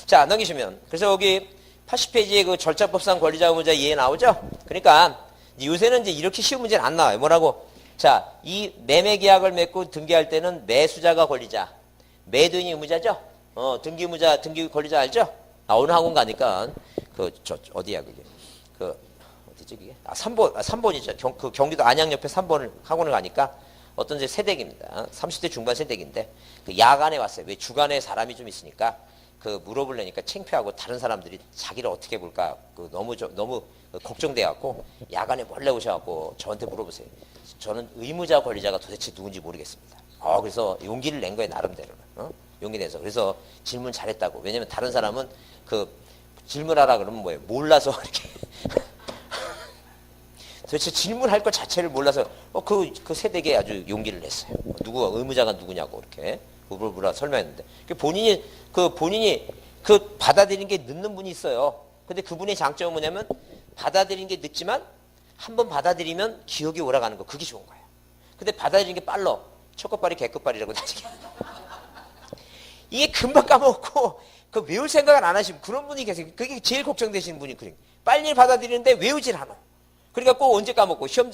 자, 넘기시면. 그래서 여기 80페이지에 그 절차법상 권리자 의무자 이해 나오죠? 그러니까 요새는 이제 이렇게 쉬운 문제는 안 나와요. 뭐라고? 자, 이 매매 계약을 맺고 등기할 때는 매수자가 권리자, 매도인이 의무자죠? 등기 의무자, 등기 권리자 알죠? 어느 학원 가니까 어디야 그게? 어디지 그게? 3번이죠. 그 경기도 안양 옆에 3번을 학원을 가니까 어떤 이제 세댁입니다. 30대 중반 세댁인데 그 야간에 왔어요. 왜 주간에 사람이 좀 있으니까 그 물어보려니까 창피하고 다른 사람들이 자기를 어떻게 볼까 너무 걱정돼 갖고 야간에 몰래 오셔갖고 저한테 물어보세요. 저는 의무자 권리자가 도대체 누군지 모르겠습니다. 그래서 용기를 낸 거예요, 나름대로. 용기 내서. 그래서 질문 잘했다고. 왜냐면 다른 사람은 그 질문하라 그러면 뭐예요? 몰라서 이렇게. 도대체 질문할 것 자체를 몰라서 그 세대에 아주 용기를 냈어요. 의무자가 누구냐고 이렇게 물어보라 설명했는데 본인이 받아들이는 게 늦는 분이 있어요. 근데 그분의 장점은 뭐냐면 받아들이는 게 늦지만 한번 받아들이면 기억이 오래가는 거. 그게 좋은 거예요. 근데 받아들이는 게 빨라. 첫 끝발이 개끝발이라고 나중에. 이게 금방 까먹고 그 외울 생각을 안 하시면 그런 분이 계세요. 그게 제일 걱정되시는 분이 그래. 빨리 받아들이는데 외우질 않아. 그러니까 꼭 언제 까먹고 시험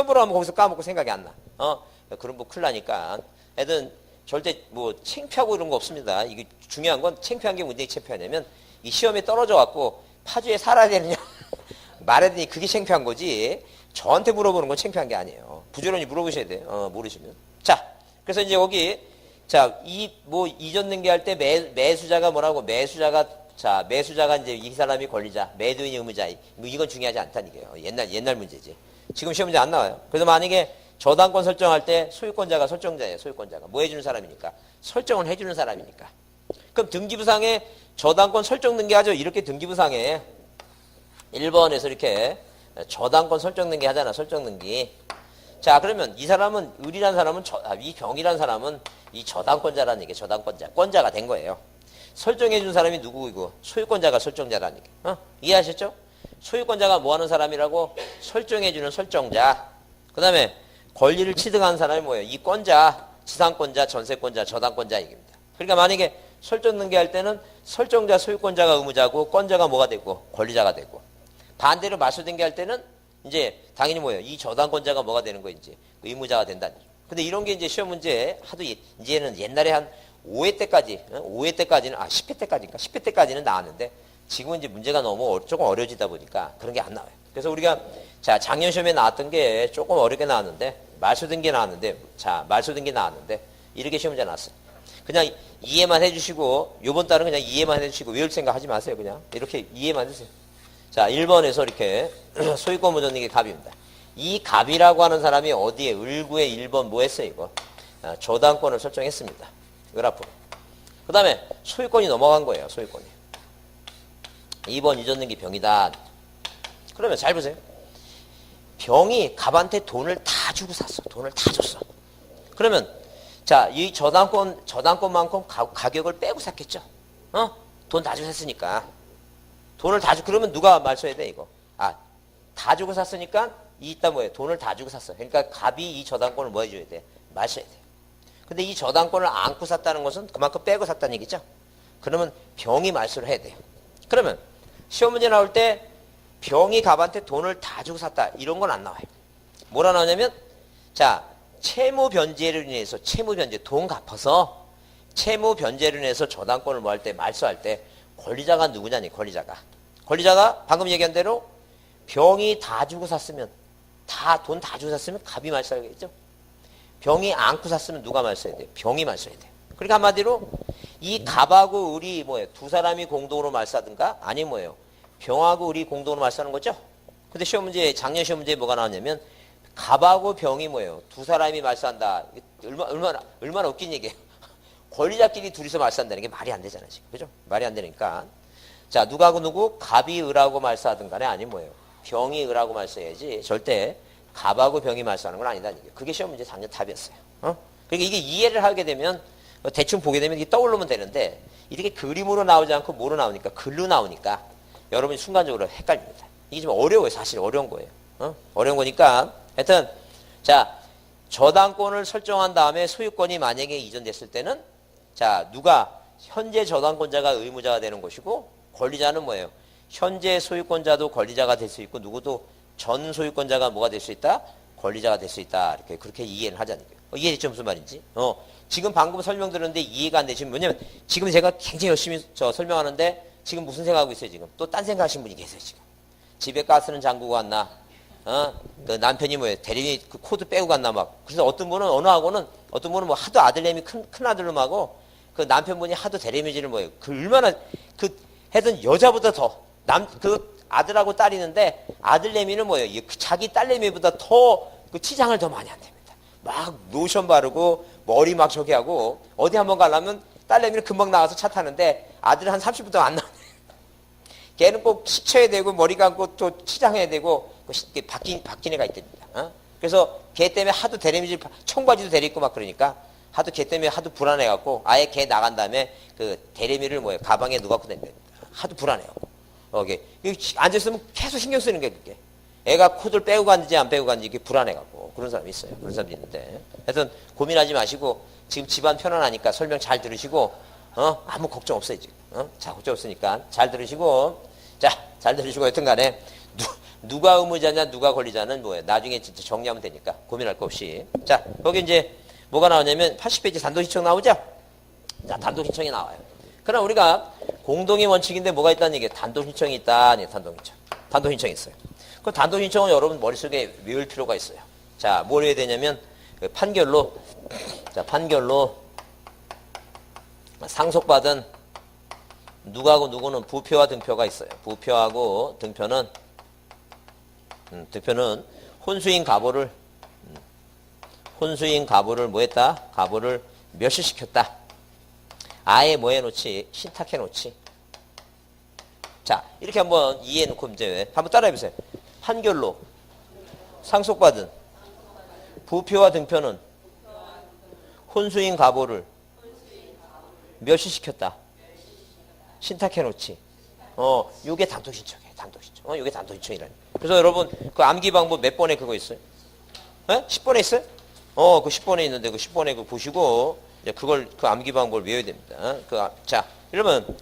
보러 가면 거기서 까먹고 생각이 안 나. 그런 거 큰일 나니까 애들은 절대 뭐 창피하고 이런 거 없습니다. 이게 중요한 건 창피한 게 문제가 창피하냐면 이 시험에 떨어져 갖고 파주에 살아야 되느냐 말해야 되니 그게 창피한 거지. 저한테 물어보는 건 창피한 게 아니에요. 부지런히 물어보셔야 돼요. 모르시면. 자, 그래서 이제 여기 이전 등기할 때 매수자가 뭐라고? 매수자가 이제 이 사람이 권리자, 매도인이 의무자. 이건 중요하지 않다는 얘기예요. 옛날 문제지. 지금 시험 문제 안 나와요. 그래서 만약에 저당권 설정할 때 소유권자가 설정자예요. 소유권자가. 뭐 해주는 사람이니까? 설정을 해주는 사람이니까. 그럼 등기부상에 저당권 설정 등기하죠. 이렇게 등기부상에 1번에서 이렇게 저당권 설정 등기 하잖아. 설정 등기. 자, 그러면 이 사람은, 이 병이라는 사람은 이 저당권자라는 얘기예요. 저당권자가 된 거예요. 설정해 준 사람이 누구이고 소유권자가 설정자라는 게. 이해하셨죠? 소유권자가 뭐 하는 사람이라고? 설정해 주는 설정자. 그 다음에 권리를 취득하는 사람이 뭐예요? 이권자, 지상권자, 전세권자, 저당권자 얘기입니다. 그러니까 만약에 설정 등기할 때는 설정자, 소유권자가 의무자고 권자가 뭐가 되고 권리자가 되고, 반대로 말소 등기할 때는 이제 당연히 뭐예요? 이 저당권자가 뭐가 되는 거예요? 이제 의무자가 된다는 얘기. 근데 이런 게 이제 시험 문제 하도 이제는 옛날에 한 5회 때까지, 5회 때까지는 10회 때까지인가? 10회 때까지는 나왔는데 지금은 이제 문제가 너무 조금 어려지다 보니까 그런 게 안 나와요. 그래서 우리가 자, 작년 시험에 나왔던 게 조금 어렵게 나왔는데 말소 등기 나왔는데, 자, 말소 등기 나왔는데 이렇게 시험 문제 나왔어요. 그냥 이해만 해주시고 요번 달은 그냥 이해만 해주시고 외울 생각 하지 마세요. 그냥 이렇게 이해만 해주세요. 자, 1번에서 이렇게 소유권 무전등기 갑입니다. 이 갑이라고 하는 사람이 어디에 을구에 1번 뭐 했어요 이거? 저당권을 설정했습니다. 그래프로. 그 다음에 소유권이 넘어간 거예요. 소유권이. 2번 이전등기 병이다. 그러면 잘 보세요. 병이 갑한테 돈을 다 주고 샀어. 돈을 다 줬어. 그러면 자, 이 저당권만큼 가격을 빼고 샀겠죠. 돈 다 주고 샀으니까. 돈을 다 주고, 그러면 누가 말소해야 돼, 이거? 다 주고 샀으니까, 이따 뭐예요? 돈을 다 주고 샀어. 그러니까 갑이 이 저당권을 뭐 해줘야 돼? 마셔야 돼. 근데 이 저당권을 안고 샀다는 것은 그만큼 빼고 샀다는 얘기죠. 그러면 병이 말소를 해야 돼요. 그러면 시험 문제 나올 때 병이 갑한테 돈을 다 주고 샀다. 이런 건 안 나와요. 뭐라 나오냐면, 자, 채무 변제로 인해서, 채무 변제, 돈 갚아서 채무 변제로 인해서 저당권을 뭐 할 때, 말소할 때 권리자가 누구냐니, 권리자가. 권리자가 방금 얘기한 대로 병이 다 주고 샀으면, 돈 다 주고 샀으면 갑이 말소하겠죠. 병이 안고 샀으면 누가 말소해야 돼? 병이 말소해야 돼. 그러니까 한마디로 이 갑하고 을이 뭐예요? 두 사람이 공동으로 말소하든가 아니면 뭐예요? 병하고 을이 공동으로 말소하는 거죠. 근데 시험 문제, 작년 시험 문제에 뭐가 나왔냐면 갑하고 병이 뭐예요? 두 사람이 말소한다. 얼마나 웃긴 얘기예요. 권리자끼리 둘이서 말소한다는 게 말이 안 되잖아요, 지금. 그죠? 말이 안 되니까. 자, 누가하고 누구? 갑이 을하고 말소하든 간에 아니면 뭐예요? 병이 을하고 말소해야지. 절대 갑하고 병이 말소하는 건 아니다는 얘기예요. 그게 시험 문제 작년 답이었어요. 그러니까 이게 이해를 하게 되면 대충 보게 되면 이게 떠오르면 되는데 이렇게 그림으로 나오지 않고 뭐로 나오니까 글로 나오니까 여러분이 순간적으로 헷갈립니다. 이게 좀 어려워요. 사실 어려운 거예요. 어려운 거니까 하여튼 자, 저당권을 설정한 다음에 소유권이 만약에 이전됐을 때는 자, 누가 현재 저당권자가 의무자가 되는 것이고 권리자는 뭐예요? 현재 소유권자도 권리자가 될 수 있고 누구도 전 소유권자가 뭐가 될 수 있다? 권리자가 될 수 있다. 이렇게 그렇게 이해를 하자는 거예요. 이해됐죠? 무슨 말인지? 지금 방금 설명드렸는데 이해가 안 되시면 왜냐면 지금 제가 굉장히 열심히 설명하는데 지금 무슨 생각하고 있어요, 지금? 또 딴 생각하시는 분이 계세요, 지금. 집에 가스는 잠그고 갔나? 그 남편이 뭐예요? 대리니 그 코드 빼고 갔나 막. 그래서 어떤 분은 어느 학원은 어떤 분은 뭐 하도 아들내미 큰 아들놈하고 그 남편분이 하도 대리미질을 뭐예요? 그 얼마나 그 하여튼 여자보다 더 그 아들하고 딸이는데 아들내미는 뭐예요? 자기 딸내미보다 더 그 치장을 더 많이 한답니다. 막 로션 바르고 머리 막 저기 하고 어디 한번 가려면 딸내미는 금방 나와서 차 타는데 아들은 한 30분도 안 나오네. 걔는 꼭 씻혀야 되고 머리 감고 또 치장해야 되고 바뀐 애가 있답니다. 그래서 걔 때문에 하도 대리미질 청바지도 대리고 막 그러니까 하도 걔 때문에 하도 불안해갖고 아예 걔 나간 다음에 그 대리미를 뭐예요? 가방에 누가 갖고 다닙니다. 하도 불안해갖고. 앉아있으면 계속 신경 쓰는 게 그게. 애가 코드를 빼고 갔는지 안 빼고 갔는지 이게 불안해갖고 그런 사람이 있어요. 그런 사람이 있는데. 하여튼 고민하지 마시고 지금 집안 편안하니까 설명 잘 들으시고 아무 걱정 없어요 지금. 자, 걱정 없으니까 잘 들으시고 자, 잘 들으시고 여튼 간에 누가 의무자냐 누가 권리자는 뭐예요? 나중에 진짜 정리하면 되니까 고민할 거 없이. 자, 거기 이제 뭐가 나오냐면 80페이지 단독신청 나오죠? 자, 단독신청이 나와요. 그럼 우리가 공동의 원칙인데 뭐가 있다는 얘기예요? 단독신청이 있다. 아니에요, 단독신청. 단독신청이 있어요. 그 단독신청은 여러분 머릿속에 외울 필요가 있어요. 자, 뭘 해야 되냐면 그 판결로 상속받은 누구하고 누구는 부표와 등표가 있어요. 부표하고 등표는 혼수인 가보를 뭐 했다? 가보를 멸시시켰다. 아예 뭐 해놓지? 신탁해놓지. 자, 이렇게 한번 이해해놓고 이제 한번 따라해보세요. 판결로 상속받은 부표와 등표는 혼수인 가보를 멸시시켰다. 신탁해놓지. 요게 단독신청이에요. 단독신청. 요게 단독신청이라니. 그래서 여러분, 그 암기 방법 몇 번에 그거 있어요? 10번에 있어요? 그 10번에 있는데, 그 10번에 그 보시고, 이제 그걸, 그 암기 방법을 외워야 됩니다. 자, 이러면,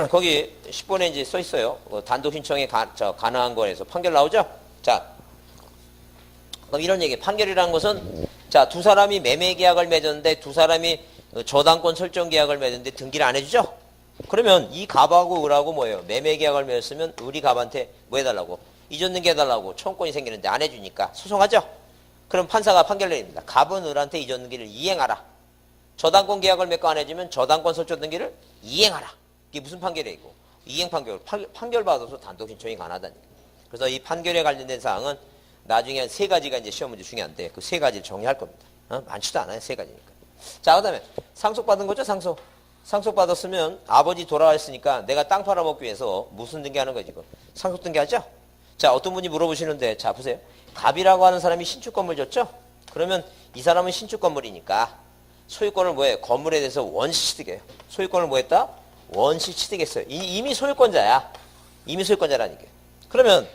거기 10번에 이제 써 있어요. 단독신청이 가능한 거에서 판결 나오죠? 자, 그럼 이런 얘기, 판결이라는 것은, 자, 두 사람이 매매 계약을 맺었는데, 두 사람이 저당권 설정 계약을 맺었는데 등기를 안 해주죠? 그러면 이 갑하고 을하고 뭐예요? 매매 계약을 맺었으면 을이 갑한테 뭐 해달라고? 이전 등기 해달라고 청구권이 생기는데 안 해주니까 소송하죠? 그럼 판사가 판결 내립니다. 갑은 을한테 이전 등기를 이행하라. 저당권 계약을 맺고 안 해주면 저당권 설정 등기를 이행하라. 이게 무슨 판결이고? 이행 판결. 판결 받아서 단독 신청이 가능하다니. 그래서 이 판결에 관련된 사항은 나중에 한 3가지가 이제 시험 문제 중요한데 그 3가지를 정리할 겁니다. 많지도 않아요. 3가지니까. 자, 그 다음에 상속받은 거죠, 상속. 상속받았으면 아버지 돌아가셨으니까 내가 땅 팔아먹기 위해서 무슨 등기하는 거지, 지금? 상속 등기하죠? 자, 어떤 분이 물어보시는데, 자, 보세요. 갑이라고 하는 사람이 신축 건물 줬죠? 그러면 이 사람은 신축 건물이니까 소유권을 뭐해? 건물에 대해서 원시 취득해요. 소유권을 뭐 했다? 원시 취득했어요. 이미 소유권자야. 이미 소유권자라는 게. 그러면,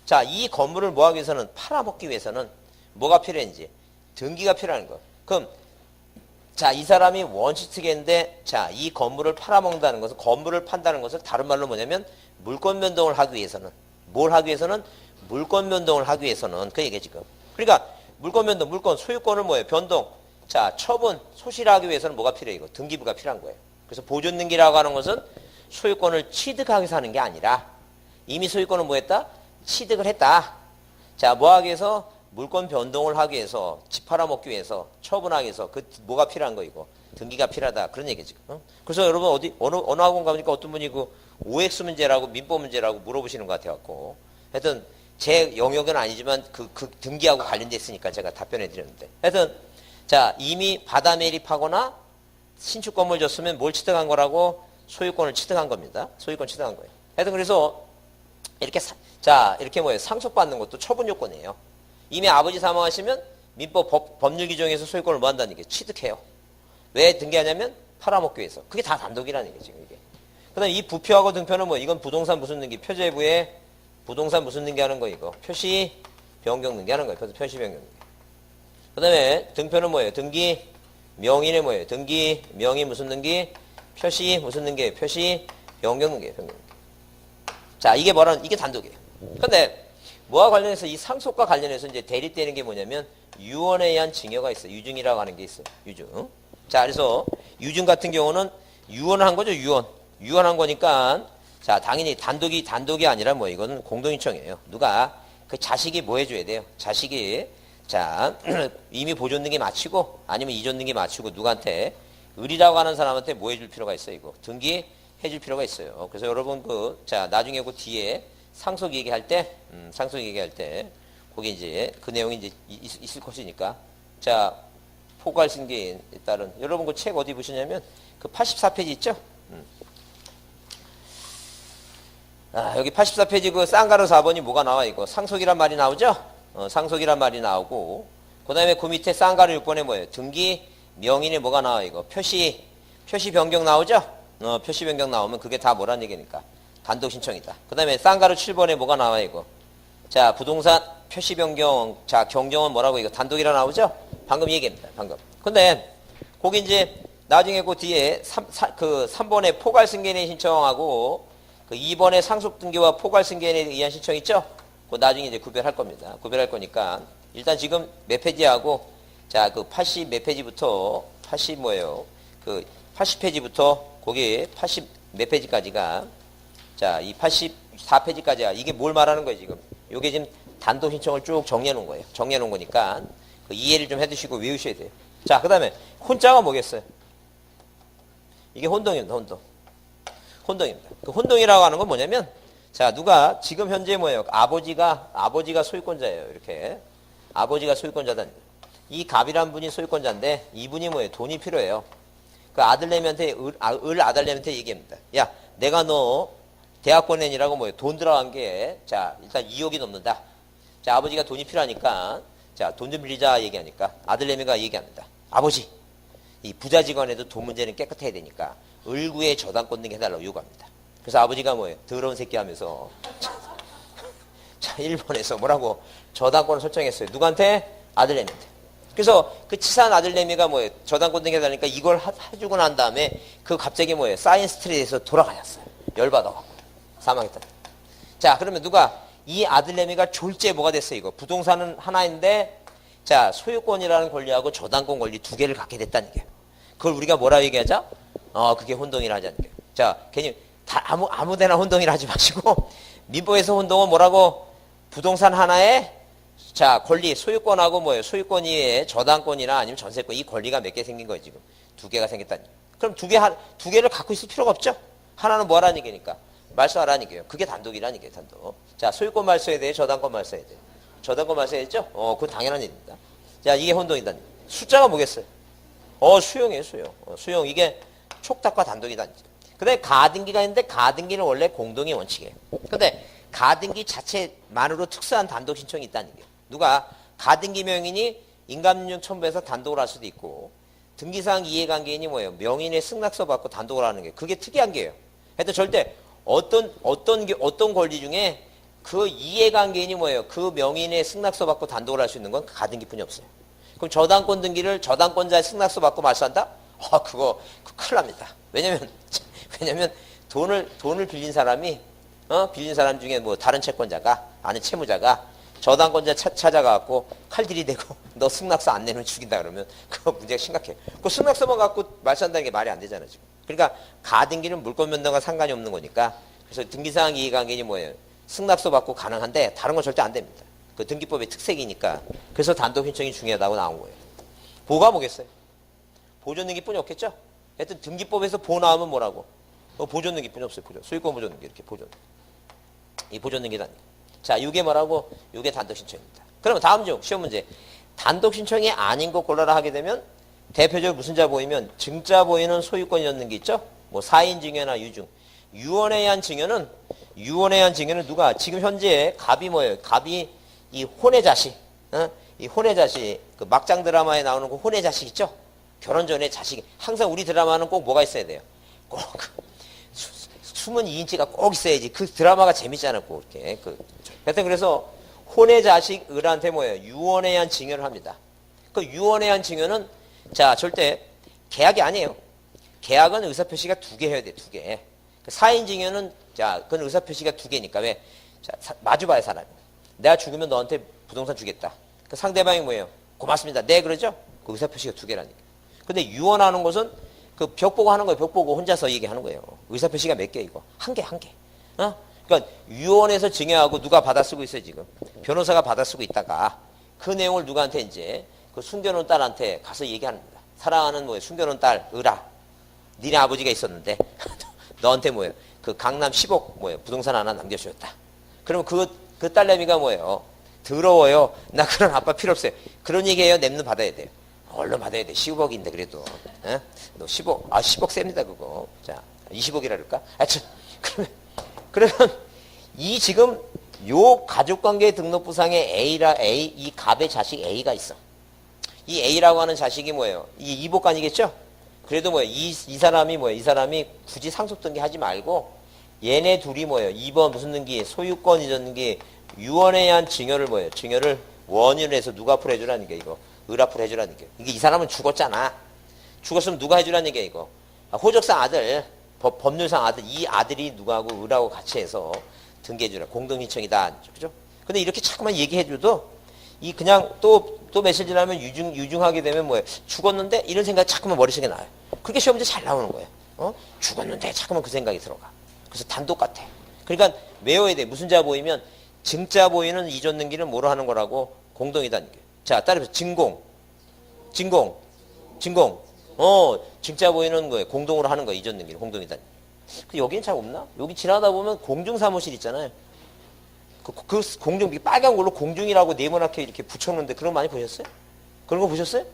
자, 이 건물을 뭐 하기 위해서는, 팔아먹기 위해서는 뭐가 필요한지? 등기가 필요한 거. 그럼, 자, 이 사람이 원시특혜인데, 자, 이 건물을 팔아먹는다는 것은, 건물을 판다는 것을 다른 말로 뭐냐면, 물권 변동을 하기 위해서는, 뭘 하기 위해서는? 물권 변동을 하기 위해서는, 그 얘기야, 지금. 그러니까, 물권 변동, 물권, 소유권을 뭐예요? 변동. 자, 처분, 소실하기 위해서는 뭐가 필요해? 이거. 등기부가 필요한 거예요. 그래서 보존등기라고 하는 것은 소유권을 취득하기 위해서 하는 게 아니라, 이미 소유권을 뭐 했다? 취득을 했다. 자, 뭐 하기 위해서? 물권 변동을 하기 위해서, 집 팔아먹기 위해서, 처분하기 위해서, 그, 뭐가 필요한 거, 이거. 등기가 필요하다. 그런 얘기지. 그래서 여러분, 어느 학원 가보니까 어떤 분이 그, OX 문제라고, 민법 문제라고 물어보시는 것 같아갖고. 하여튼, 제 영역은 아니지만, 그 등기하고 관련돼 있으니까 제가 답변해 드렸는데. 하여튼, 자, 이미 바다 매립하거나, 신축 건물 줬으면 뭘 취득한 거라고? 소유권을 취득한 겁니다. 소유권 취득한 거예요. 하여튼, 그래서, 이렇게, 자, 이렇게 뭐예요? 상속받는 것도 처분 요건이에요. 이미 아버지 사망하시면 민법 법률 규정에서 소유권을 뭐 한다는 게 취득해요. 왜 등기하냐면 팔아먹기 위해서. 그게 다 단독이라는 얘기죠, 지금 이게. 그 다음에 이 부표하고 등표는 뭐, 이건 부동산 무슨 등기, 표제부에 부동산 무슨 등기 하는 거, 이거. 표시 변경 등기 하는 거예요. 그래서 표시 변경 등기. 그 다음에 등표는 뭐예요? 등기 명의는 뭐예요? 등기 명의 무슨 등기, 표시 무슨 등기, 표시 변경 등기예요, 변경 등기. 자, 이게 뭐라는, 이게 단독이에요. 근데 뭐와 관련해서 이 상속과 관련해서 이제 대립되는 게 뭐냐면 유언에 의한 증여가 있어요. 유증이라고 하는 게 있어요. 유증. 자, 그래서 유증 같은 경우는 유언을 한 거죠. 유언한 거니까 자, 당연히 단독이 아니라 뭐 이거는 공동신청이에요. 누가 그 자식이 뭐 해줘야 돼요. 자식이 자 이미 보존 등기 마치고 아니면 이전 등기 마치고 누구한테 을이라고 하는 사람한테 뭐 해줄 필요가 있어요. 이거 등기 해줄 필요가 있어요. 그래서 여러분 자 나중에 그 뒤에 상속 얘기할 때, 거기 이제, 그 내용이 이제 있을 것이니까. 자, 포괄승계에 따른, 여러분 그 책 어디 보시냐면, 그 84페이지 있죠? 여기 84페이지 그 쌍가루 4번이 뭐가 나와, 이거? 상속이란 말이 나오죠? 상속이란 말이 나오고, 그 다음에 그 밑에 쌍가루 6번에 뭐예요? 등기 명인에 뭐가 나와, 이거? 표시 변경 나오죠? 표시 변경 나오면 그게 다 뭐란 얘기니까. 단독 신청이다. 그 다음에 쌍가루 7번에 뭐가 나와, 이거? 자, 부동산 표시 변경, 자, 경정은 뭐라고, 이거 단독이라 나오죠? 방금 얘기합니다, 방금. 근데, 거기 이제, 나중에 그 뒤에 3번에 포괄승계인의 신청하고, 그 2번에 상속등기와 포괄승계인에 의한 신청 있죠? 그 나중에 이제 구별할 겁니다. 구별할 거니까. 일단 지금 몇 페이지하고, 자, 그 80 몇 페이지부터, 80 뭐예요? 그 80페이지부터, 거기 80 몇 페이지까지가, 자, 이 84페이지까지야. 이게 뭘 말하는 거예요, 지금? 요게 지금 단독 신청을 쭉 정리해 놓은 거예요. 정리해 놓은 거니까 그 이해를 좀 해두시고 외우셔야 돼요. 자, 그 다음에 혼자가 뭐겠어요? 이게 혼동입니다, 혼동. 혼동입니다. 그 혼동이라고 하는 건 뭐냐면, 자, 누가 지금 현재 뭐예요? 아버지가 소유권자예요. 이렇게. 아버지가 소유권자다. 이 갑이란 분이 소유권자인데, 이분이 뭐예요? 돈이 필요해요. 그 아들내미한테, 아들내미한테 얘기합니다. 야, 내가 너 대학 보내니라고 뭐예요? 돈 들어간 게, 자, 일단 2억이 넘는다. 자, 아버지가 돈이 필요하니까, 자, 돈 좀 빌리자 얘기하니까, 아들내미가 얘기합니다. 아버지, 이 부자 직원에도 돈 문제는 깨끗해야 되니까, 을구에 저당권 등기 해달라고 요구합니다. 그래서 아버지가 뭐예요? 더러운 새끼 하면서 자 1번에서 뭐라고 저당권을 설정했어요. 누구한테? 아들내미한테. 그래서 그 치사한 아들내미가 뭐예요? 저당권 등기 해달라니까 이걸 해주고 난 다음에 그 갑자기 뭐예요? 사이언스 스트리트에서 돌아가셨어요. 열받아갖고 사망했다. 자 그러면 누가 이 아들내미가 졸지에 뭐가 됐어요? 이거 부동산은 하나인데 자 소유권이라는 권리하고 저당권 권리 두 개를 갖게 됐다는 얘기예요. 그걸 우리가 뭐라 얘기하자? 그게 혼동이라 하자는 거예요. 자 괜히 다 아무데나 혼동이라 하지 마시고 민법에서 혼동은 뭐라고? 부동산 하나에 자 권리 소유권하고 뭐예요? 소유권 이외에 저당권이나 아니면 전세권 이 권리가 몇 개 생긴 거예요 지금. 두 개가 생겼다는 얘기예요. 그럼 두 개를 갖고 있을 필요가 없죠? 하나는 뭐 하라는 얘기니까? 말소하라는 얘기예요. 그게 단독이라는 얘기예요. 단독. 자 소유권 말소해야 돼요? 저당권 말소해야 돼요? 저당권 말소해야죠? 그건 당연한 일입니다. 자 이게 혼동이다. 숫자가 뭐겠어요? 수용이에요 수용. 수용 이게 촉탁과 단독이다. 그 다음에 가등기가 있는데 가등기는 원래 공동의 원칙이에요. 근데 가등기 자체만으로 특수한 단독 신청이 있다는 얘기예요. 누가 가등기 명인이 인감인증 첨부해서 단독을 할 수도 있고 등기사항 이해관계인이 뭐예요? 명인의 승낙서 받고 단독을 하는 게 그게 특이한 게예요. 하여튼 절대 어떤 권리 중에 그 이해관계인이 뭐예요? 그 명인의 승낙서 받고 단독을 할 수 있는 건 가등기뿐이 없어요. 그럼 저당권 등기를 저당권자의 승낙서 받고 말소한다? 그거 큰일 납니다. 왜냐면 돈을 빌린 사람이 빌린 사람 중에 뭐 다른 채권자가 아는 채무자가 저당권자 찾아가갖고 칼 들이대고 너 승낙서 안 내면 죽인다 그러면 그거 문제가 심각해. 그 승낙서만 갖고 말소한다는 게 말이 안 되잖아 지금. 그러니까 가등기는 물권 변동과 상관이 없는 거니까 그래서 등기사항 이해관계인이 뭐예요? 승낙서 받고 가능한데 다른 건 절대 안 됩니다. 그 등기법의 특색이니까. 그래서 단독 신청이 중요하다고 나온 거예요. 보가 뭐겠어요? 보존등기뿐이 없겠죠? 하여튼 등기법에서 보 나오면 뭐라고? 보존등기뿐이 없어요. 소유권 보존등기 이렇게 보존. 이 보존등기다. 자, 이게 뭐라고? 이게 단독 신청입니다. 그러면 다음 중 시험 문제. 단독 신청이 아닌 거 골라라 하게 되면 대표적으로 무슨 자 보이면 증자 보이는 소유권이 있는 게 있죠? 뭐 사인 증여나 유증. 유언에 의한 증여는 누가 지금 현재 갑이 뭐예요? 갑이 이 혼의 자식, 이 혼의 자식, 그 막장 드라마에 나오는 그 혼의 자식 있죠? 결혼 전에 자식이 항상 우리 드라마는 꼭 뭐가 있어야 돼요? 꼭 숨은 2인치가 꼭 있어야지. 그 드라마가 재밌잖아요. 꼭 이렇게. 하여튼 그래서 혼의 자식 을한테 뭐예요? 유언에 의한 증여를 합니다. 그 유언에 의한 증여는 자 절대 계약이 아니에요. 계약은 의사표시가 2개 해야 돼. 2개. 사인 증여는 자 그건 의사표시가 2개니까 왜? 자 마주봐요 사람이. 내가 죽으면 너한테 부동산 주겠다. 그 상대방이 뭐예요? 고맙습니다. 네 그러죠? 그 의사표시가 2개라니까. 근데 유언하는 것은 그 벽 보고 하는 거예요. 벽 보고 혼자서 얘기하는 거예요. 의사표시가 몇 개 이거? 한 개. 그러니까 유언에서 증여하고 누가 받아쓰고 있어요 지금? 변호사가 받아쓰고 있다가 그 내용을 누구한테 이제 그 숨겨놓은 딸한테 가서 얘기하는 겁니다. 사랑하는 뭐예요? 숨겨놓은 딸 을아, 니네 아버지가 있었는데 너한테 뭐예요? 그 강남 10억 뭐예요? 부동산 하나 남겨주셨다. 그러면 그 딸내미가 뭐예요? 더러워요. 나 그런 아빠 필요 없어요. 그런 얘기예요. 냅는 받아야 돼요. 얼른 받아야 돼. 10억인데 그래도. 너 10억. 10억 셉니다 그거. 자 20억이라 그럴까? 그러면 이 지금 요 가족관계 등록부상에 A 이 갑의 자식 A가 있어. 이 A라고 하는 자식이 뭐예요? 이 이복간이겠죠? 그래도 뭐예요? 이 사람이 뭐예요? 이 사람이 굳이 상속등기 하지 말고 얘네 둘이 뭐예요? 2번 무슨 등기? 소유권 이전 등기 유언에 의한 증여를 뭐예요? 증여를 원인을 해서 누가 앞으로 해주라는 게 이거. 을 앞으로 해주라는 게. 이게 이 사람은 죽었잖아. 죽었으면 누가 해주라는 게 이거. 호적상 아들, 법률상 아들, 이 아들이 누구하고 을하고 같이 해서 등기해주라. 공동신청이다. 그죠? 근데 이렇게 자꾸만 얘기해줘도 이 그냥 또 며칠 지나면 유중하게 되면 뭐예요? 죽었는데? 이런 생각이 자꾸만 머릿속에 나요. 그렇게 시험 문제 잘 나오는 거예요. 죽었는데? 자꾸만 그 생각이 들어가. 그래서 단독 같아. 그러니까 외워야 돼. 무슨 자 보이면 증자 보이는 이전 등기는 뭐로 하는 거라고? 공동이다는 게. 자, 따라서 진공. 증자 보이는 거예요. 공동으로 하는 거예요. 이전 등기는 공동이다. 여기는 잘 없나? 여기 지나다 보면 공중사무실 있잖아요. 그 공중, 빨간 걸로 공중이라고 네모나게 이렇게 붙였는데 그런 거 많이 보셨어요? 그런 거 보셨어요?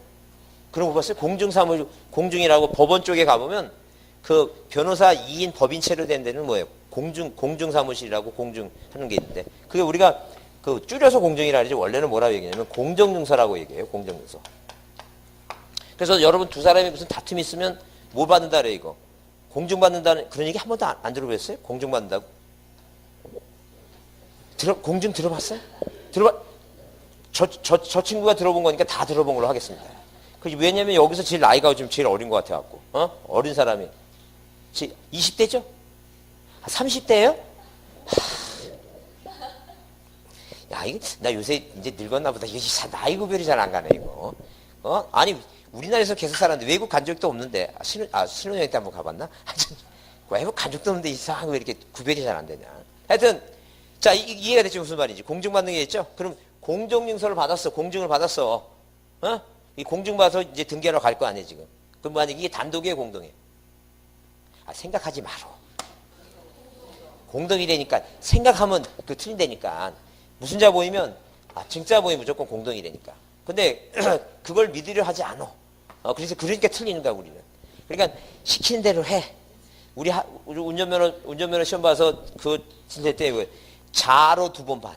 그런 거 봤어요? 공중사무실, 공중이라고 법원 쪽에 가보면 그 변호사 2인 법인체로 된 데는 뭐예요? 공중사무실이라고 공중하는 게 있는데 그게 우리가 그 줄여서 공정이라 그러지 원래는 뭐라고 얘기하냐면 공정증서라고 얘기해요. 공정증서. 그래서 여러분 두 사람이 무슨 다툼이 있으면 뭐 받는다 그래요 이거. 공증받는다는 그런 얘기 한 번도 안 들어보셨어요? 공증받는다고? 공증 들어봤어요? 저 친구가 들어본 거니까 다 들어본 걸로 하겠습니다. 왜냐면 여기서 제일 나이가 좀 제일 어린 것 같아갖고, 어린 사람이. 20대죠? 30대예요? 야, 나 요새 이제 늙었나 보다. 이게 나이 구별이 잘 안 가네, 이거. 아니, 우리나라에서 계속 살았는데 외국 간 적도 없는데, 신혼여행 때 한번 가봤나? 외국 간 적도 없는데 이상하게 왜 이렇게 구별이 잘 안 되냐. 하여튼, 자, 이해가 됐죠? 무슨 말인지. 공증받는 게 있죠? 그럼 공정증서를 받았어. 공증을 받았어. 이 공증 받아서 이제 등기하러 갈 거 아니에요, 지금. 그럼 만약에 이게 단독이에요, 공동이에요? 생각하지 마라. 공동이라니까, 생각하면 틀린다니까. 무슨 자 보이면, 증자 보이면 무조건 공동이라니까. 근데, 그걸 믿으려 하지 않아. 그러니까 틀리는 거야, 우리는. 그러니까, 시키는 대로 해. 우리 운전면허 시험 봐서 진짜 때, 자로 2번 반.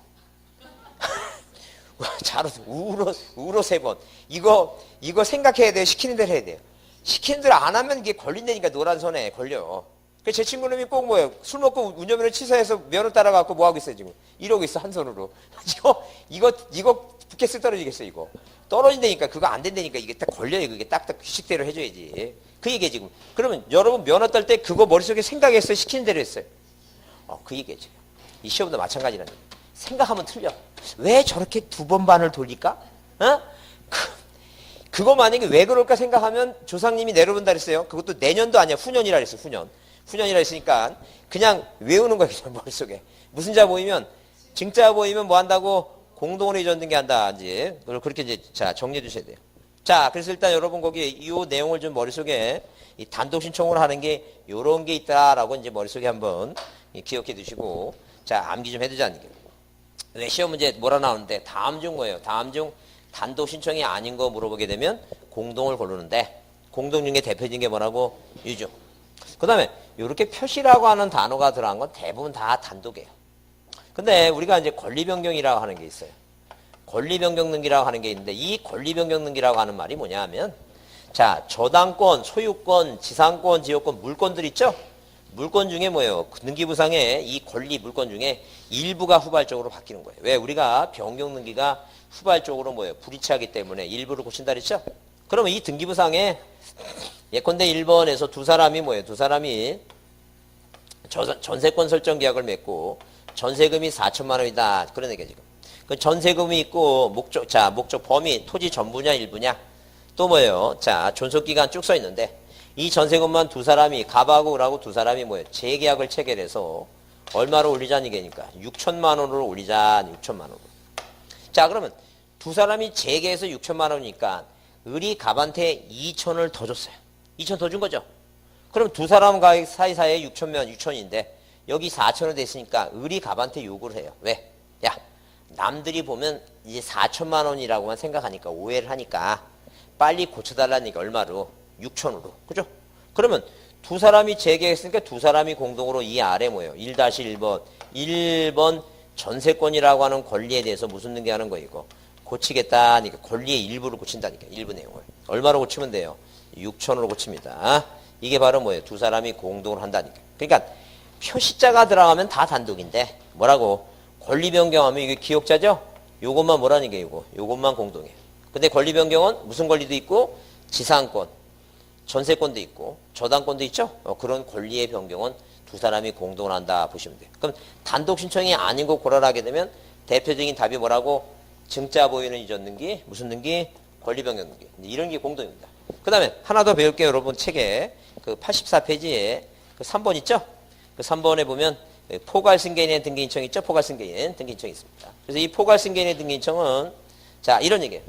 자로, 우로 3번. 이거 생각해야 돼요. 시키는 대로 해야 돼요. 시키는 대로 안 하면 이게 걸린다니까, 노란 선에 걸려. 제 친구놈이 꼭 뭐예요? 술 먹고 운전면허 취소해서 면허 따라가고 뭐 하고 있어요, 지금? 이러고 있어, 한 손으로. 이거 붙겠어, 떨어지겠어, 이거. 떨어진다니까, 그거 안 된다니까, 이게 딱 걸려요. 그게 딱딱 규칙대로 해줘야지. 그 얘기에 지금. 그러면 여러분 면허 딸 때 그거 머릿속에 생각했어요? 시키는 대로 했어요? 그 얘기에 지금. 이 시험도 마찬가지라는 거예요. 생각하면 틀려. 왜 저렇게 2번 반을 돌릴까? 그거 만약에 왜 그럴까 생각하면 조상님이 내려본다 그랬어요. 그것도 내년도 아니야. 후년이라 그랬어요. 후년이라 했으니까 그냥 외우는 거예요. 머릿속에. 무슨 자 보이면, 증자 보이면 뭐 한다고? 공동으로 이전등기 한다. 이제 그렇게 이제 자 정리해 주셔야 돼요. 자, 그래서 일단 여러분 거기 이 내용을 좀 머릿속에 이 단독 신청으로 하는 게 요런 게 있다라고 이제 머릿속에 한번 기억해 두시고, 자, 암기 좀 해두자는 게. 왜 시험 문제 뭐라 나오는데 다음 중 뭐예요? 다음 중 단독 신청이 아닌 거 물어보게 되면 공동을 고르는데, 공동 중에 대표적인 게 뭐라고? 유중. 그 다음에 이렇게 표시라고 하는 단어가 들어간 건 대부분 다 단독이에요. 근데 우리가 이제 권리변경이라고 하는 게 있어요. 권리변경 등기라고 하는 게 있는데, 이 권리변경 등기라고 하는 말이 뭐냐 하면, 자, 저당권, 소유권, 지상권, 지역권, 물권들 있죠? 물권 중에 뭐예요? 등기부상에 이 권리 물권 중에 일부가 후발적으로 바뀌는 거예요. 왜? 우리가 변경 등기가 후발적으로 뭐예요? 불이체하기 때문에 일부를 고친다 그랬죠? 그러면 이 등기부상에 예컨대 1번에서 두 사람이 뭐예요? 두 사람이 전세권 설정 계약을 맺고 전세금이 4천만 원이다. 그런 얘기야, 지금. 그 전세금이 있고 목적 범위 토지 전부냐 일부냐? 또 뭐예요? 자, 존속기간 쭉 써 있는데 이 전세금만 두 사람이 갑하고 을하고 두 사람이 뭐예요? 재계약을 체결해서 얼마로 올리자는 얘기니까 6천만 원으로 올리자. 6천만 원으로. 자, 그러면 두 사람이 재계해서 6천만 원이니까 을이 갑한테 2천을 더 줬어요. 2천 더 준 거죠. 그럼 두 사람 사이사이에 6천인데 여기 4천원 됐으니까 을이 갑한테 요구를 해요. 왜? 야, 남들이 보면 이제 4천만 원이라고만 생각하니까 오해를 하니까 빨리 고쳐달라는 얘기. 얼마로? 6천으로. 그죠? 그러면 두 사람이 재계했으니까 두 사람이 공동으로 이 아래 뭐예요? 1-1번. 1번 전세권이라고 하는 권리에 대해서 무슨 등기하는 거 이거? 고치겠다니까. 권리의 일부를 고친다니까. 일부 내용을. 얼마로 고치면 돼요? 6천으로 고칩니다. 이게 바로 뭐예요? 두 사람이 공동으로 한다니까. 그러니까 표시자가 들어가면 다 단독인데 뭐라고? 권리 변경하면 이게 기억자죠? 요것만 뭐라는 게 이거? 요것만 공동이에요. 근데 권리 변경은 무슨 권리도 있고 지상권, 전세권도 있고 저당권도 있죠? 그런 권리의 변경은 두 사람이 공동으로 한다 보시면 돼요. 그럼 단독 신청이 아닌 거 고려를 하게 되면 대표적인 답이 뭐라고? 증자 보이는 이전 등기, 무슨 등기? 권리 변경 등기. 이런 게 공동입니다. 그 다음에 하나 더 배울게요. 여러분 책에 그 84페이지에 그 3번 있죠? 그 3번에 보면 포괄승계인의 등기 신청 있죠? 포괄승계인 등기 신청이 있습니다. 그래서 이 포괄승계인의 등기 신청은 자, 이런 얘기예요.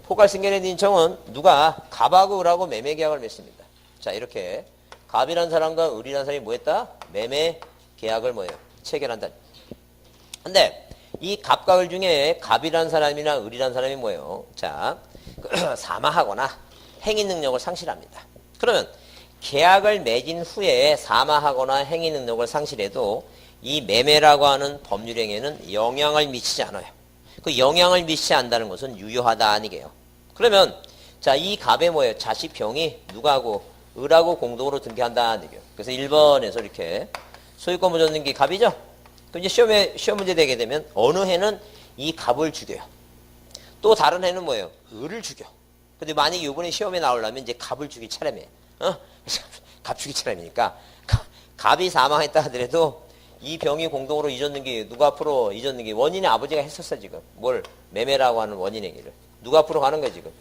포괄승계인의 등기 신청은 누가 갑하고 을하고 매매 계약을 맺습니다. 자, 이렇게 갑이라는 사람과 을이라는 사람이 뭐 했다? 매매 계약을 뭐예요? 체결한다. 근데 이 갑과 을 중에 갑이라는 사람이나 을이라는 사람이 뭐예요? 자, 사망하거나 행위 능력을 상실합니다. 그러면 계약을 맺은 후에 사망하거나 행위 능력을 상실해도 이 매매라고 하는 법률행위에는 영향을 미치지 않아요. 그 영향을 미치지 않는다는 것은 유효하다 아니게요. 그러면 자, 이 갑의 뭐예요? 자식 병이 누가하고 을하고 공동으로 등기한다는 얘기예요. 그래서 1번에서 이렇게 소유권 무전 등기 갑이죠? 그럼 이제 시험 문제 되게 되면 어느 해는 이 갑을 죽여요. 또 다른 해는 뭐예요? 을을 죽여. 근데 만약에 이번에 시험에 나오려면 이제 갑을 죽일 차례면, 갑 죽일 차례니까 갑이 사망했다 하더라도 이 병이 공동으로 이전 등기 누가 앞으로 이전 등기 원인의 아버지가 했었어 지금 뭘 매매라고 하는 원인 행위를 누가 앞으로 가는 거야 지금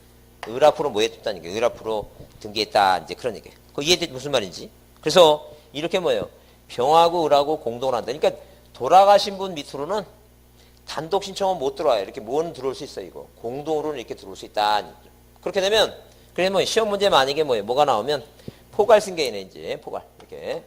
을 앞으로 뭐 했다는 게 을 앞으로 등기했다 이제 그런 얘기예요. 그 이해돼 무슨 말인지? 그래서 이렇게 뭐예요? 병하고 을하고 공동으로 한다. 그러니까 돌아가신 분 밑으로는 단독 신청은 못 들어와요. 이렇게 뭐는 들어올 수 있어요. 이거 공동으로는 이렇게 들어올 수 있다. 그렇게 되면 그래 뭐 시험 문제 만약에 뭐가 나오면 포괄 승계인에 이제 포괄 이렇게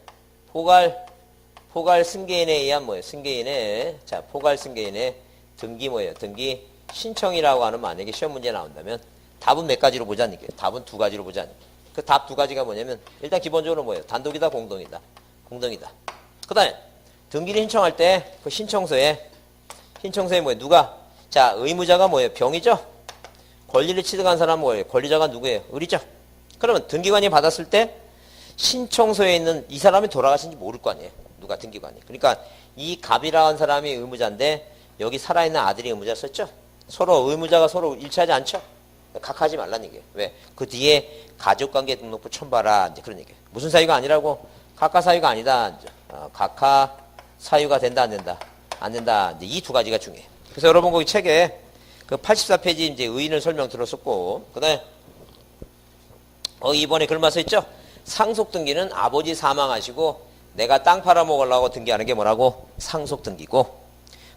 포괄 승계인에 의한 뭐예요? 승계인의 자 포괄 승계인의 등기 뭐예요? 등기 신청이라고 하는 만약에 시험 문제 나온다면 답은 몇 가지로 보자는 게 답은 두 가지로 보자는 그 답 두 가지가 뭐냐면 일단 기본적으로 뭐예요? 단독이다 공동이다. 공동이다. 그다음에 등기를 신청할 때 그 신청서에 뭐예요? 누가 자 의무자가 뭐예요? 병이죠? 권리를 취득한 사람은 뭐예요? 권리자가 누구예요? 을이죠? 그러면 등기관이 받았을 때 신청서에 있는 이 사람이 돌아가신지 모를 거 아니에요. 누가 등기관이. 그러니까 이 갑이라는 사람이 의무자인데 여기 살아있는 아들이 의무자 썼죠? 서로 의무자가 서로 일치하지 않죠? 각하지 말라는 얘기예요. 왜? 그 뒤에 가족관계 등록부 첨부하라. 이제 그런 얘기예요. 무슨 사유가 아니라고? 각하 사유가 아니다. 각하 사유가 된다 안 된다? 안 된다. 이제 이 두 가지가 중요해요. 그래서 여러분 거기 책에 그 84페이지 이제 의인을 설명 들었었고 그다음에 이번에 글만 써 있죠? 상속 등기는 아버지 사망하시고 내가 땅 팔아먹으려고 등기하는 게 뭐라고? 상속 등기고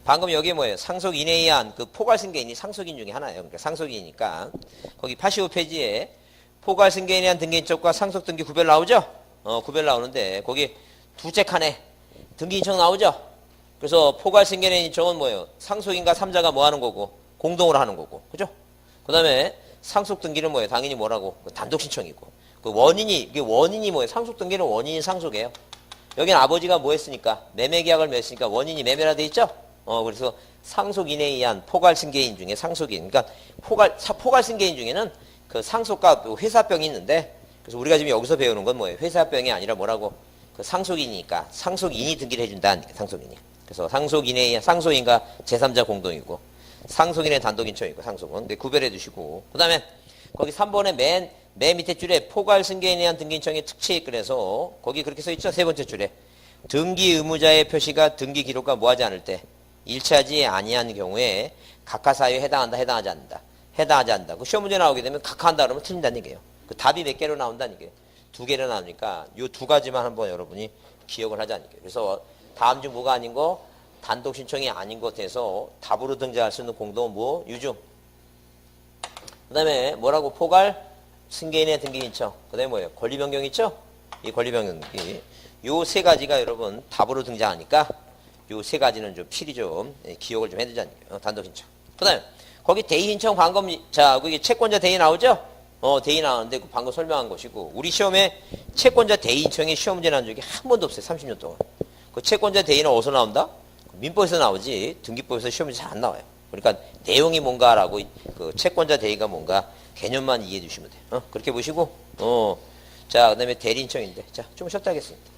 방금 여기 뭐예요? 상속인에 의한 그 포괄승계인이 상속인 중에 하나예요. 그러니까 상속인이니까 거기 85페이지에 포괄승계인에 의한 등기인척과 상속등기 구별 나오죠? 구별 나오는데 거기 두 책 칸에 등기인척 나오죠? 그래서 포괄승계인의 인척은 뭐예요? 상속인과 삼자가 뭐 하는 거고? 공동으로 하는 거고. 그죠? 그 다음에 상속등기는 뭐예요? 당연히 뭐라고? 단독신청이고. 그 이게 원인이 뭐예요? 상속등기는 원인이 상속이에요. 여기는 아버지가 뭐 했으니까? 매매계약을 맺었으니까 원인이 매매라 돼 있죠? 그래서 상속인에 의한 포괄승계인 중에 상속인. 그러니까 포괄승계인 중에는 그 상속과 회사병이 있는데 그래서 우리가 지금 여기서 배우는 건 뭐예요? 회사병이 아니라 뭐라고? 그 상속인이니까 상속인이 등기를 해준다. 상속인이. 그래서 상속인에 의한 상속인과 제3자 공동이고 상속인의 단독인청이고 상속은. 근데 구별해 두시고. 그 다음에 거기 3번에 맨 밑에 줄에 포괄승계인에 의한 등기인청의 특치 그래서 거기 그렇게 써 있죠? 세 번째 줄에. 등기 의무자의 표시가 등기 기록과 뭐하지 않을 때 일치하지 아니한 경우에 각하 사유에 해당한다, 해당하지 않는다. 해당하지 않는다. 그 시험 문제 나오게 되면 각하한다 그러면 틀린다는 얘기예요. 그 답이 몇 개로 나온다는 얘기예요. 두 개로 나오니까 요 두 가지만 한번 여러분이 기억을 하자는 얘기예요. 그래서 다음 중 뭐가 아닌 거? 단독 신청이 아닌 것에서 답으로 등장할 수 있는 공동은 뭐? 유중. 그 다음에 뭐라고? 포괄 승계인의 등기 신청. 그 다음에 뭐예요? 권리 변경 있죠? 이 권리 변경 등기. 요 세 가지가 여러분 답으로 등장하니까 요 세 가지는 좀 필히 좀 기억을 좀 해두자는 얘기예요. 단독 신청. 그 다음에 거기 대의 신청 방금 자 거기 채권자 대의 나오죠? 대의 나오는데 그 방금 설명한 것이고 우리 시험에 채권자 대의 신청이 시험 문제 나온 적이 한 번도 없어요. 30년 동안. 그 채권자 대의는 어디서 나온다? 민법에서 나오지 등기법에서 시험이 잘 안 나와요. 그러니까 내용이 뭔가라고 그 채권자 대의가 뭔가 개념만 이해해 주시면 돼요. 그렇게 보시고 자 그다음에 대리인청인데 자 좀 쉬었다 하겠습니다.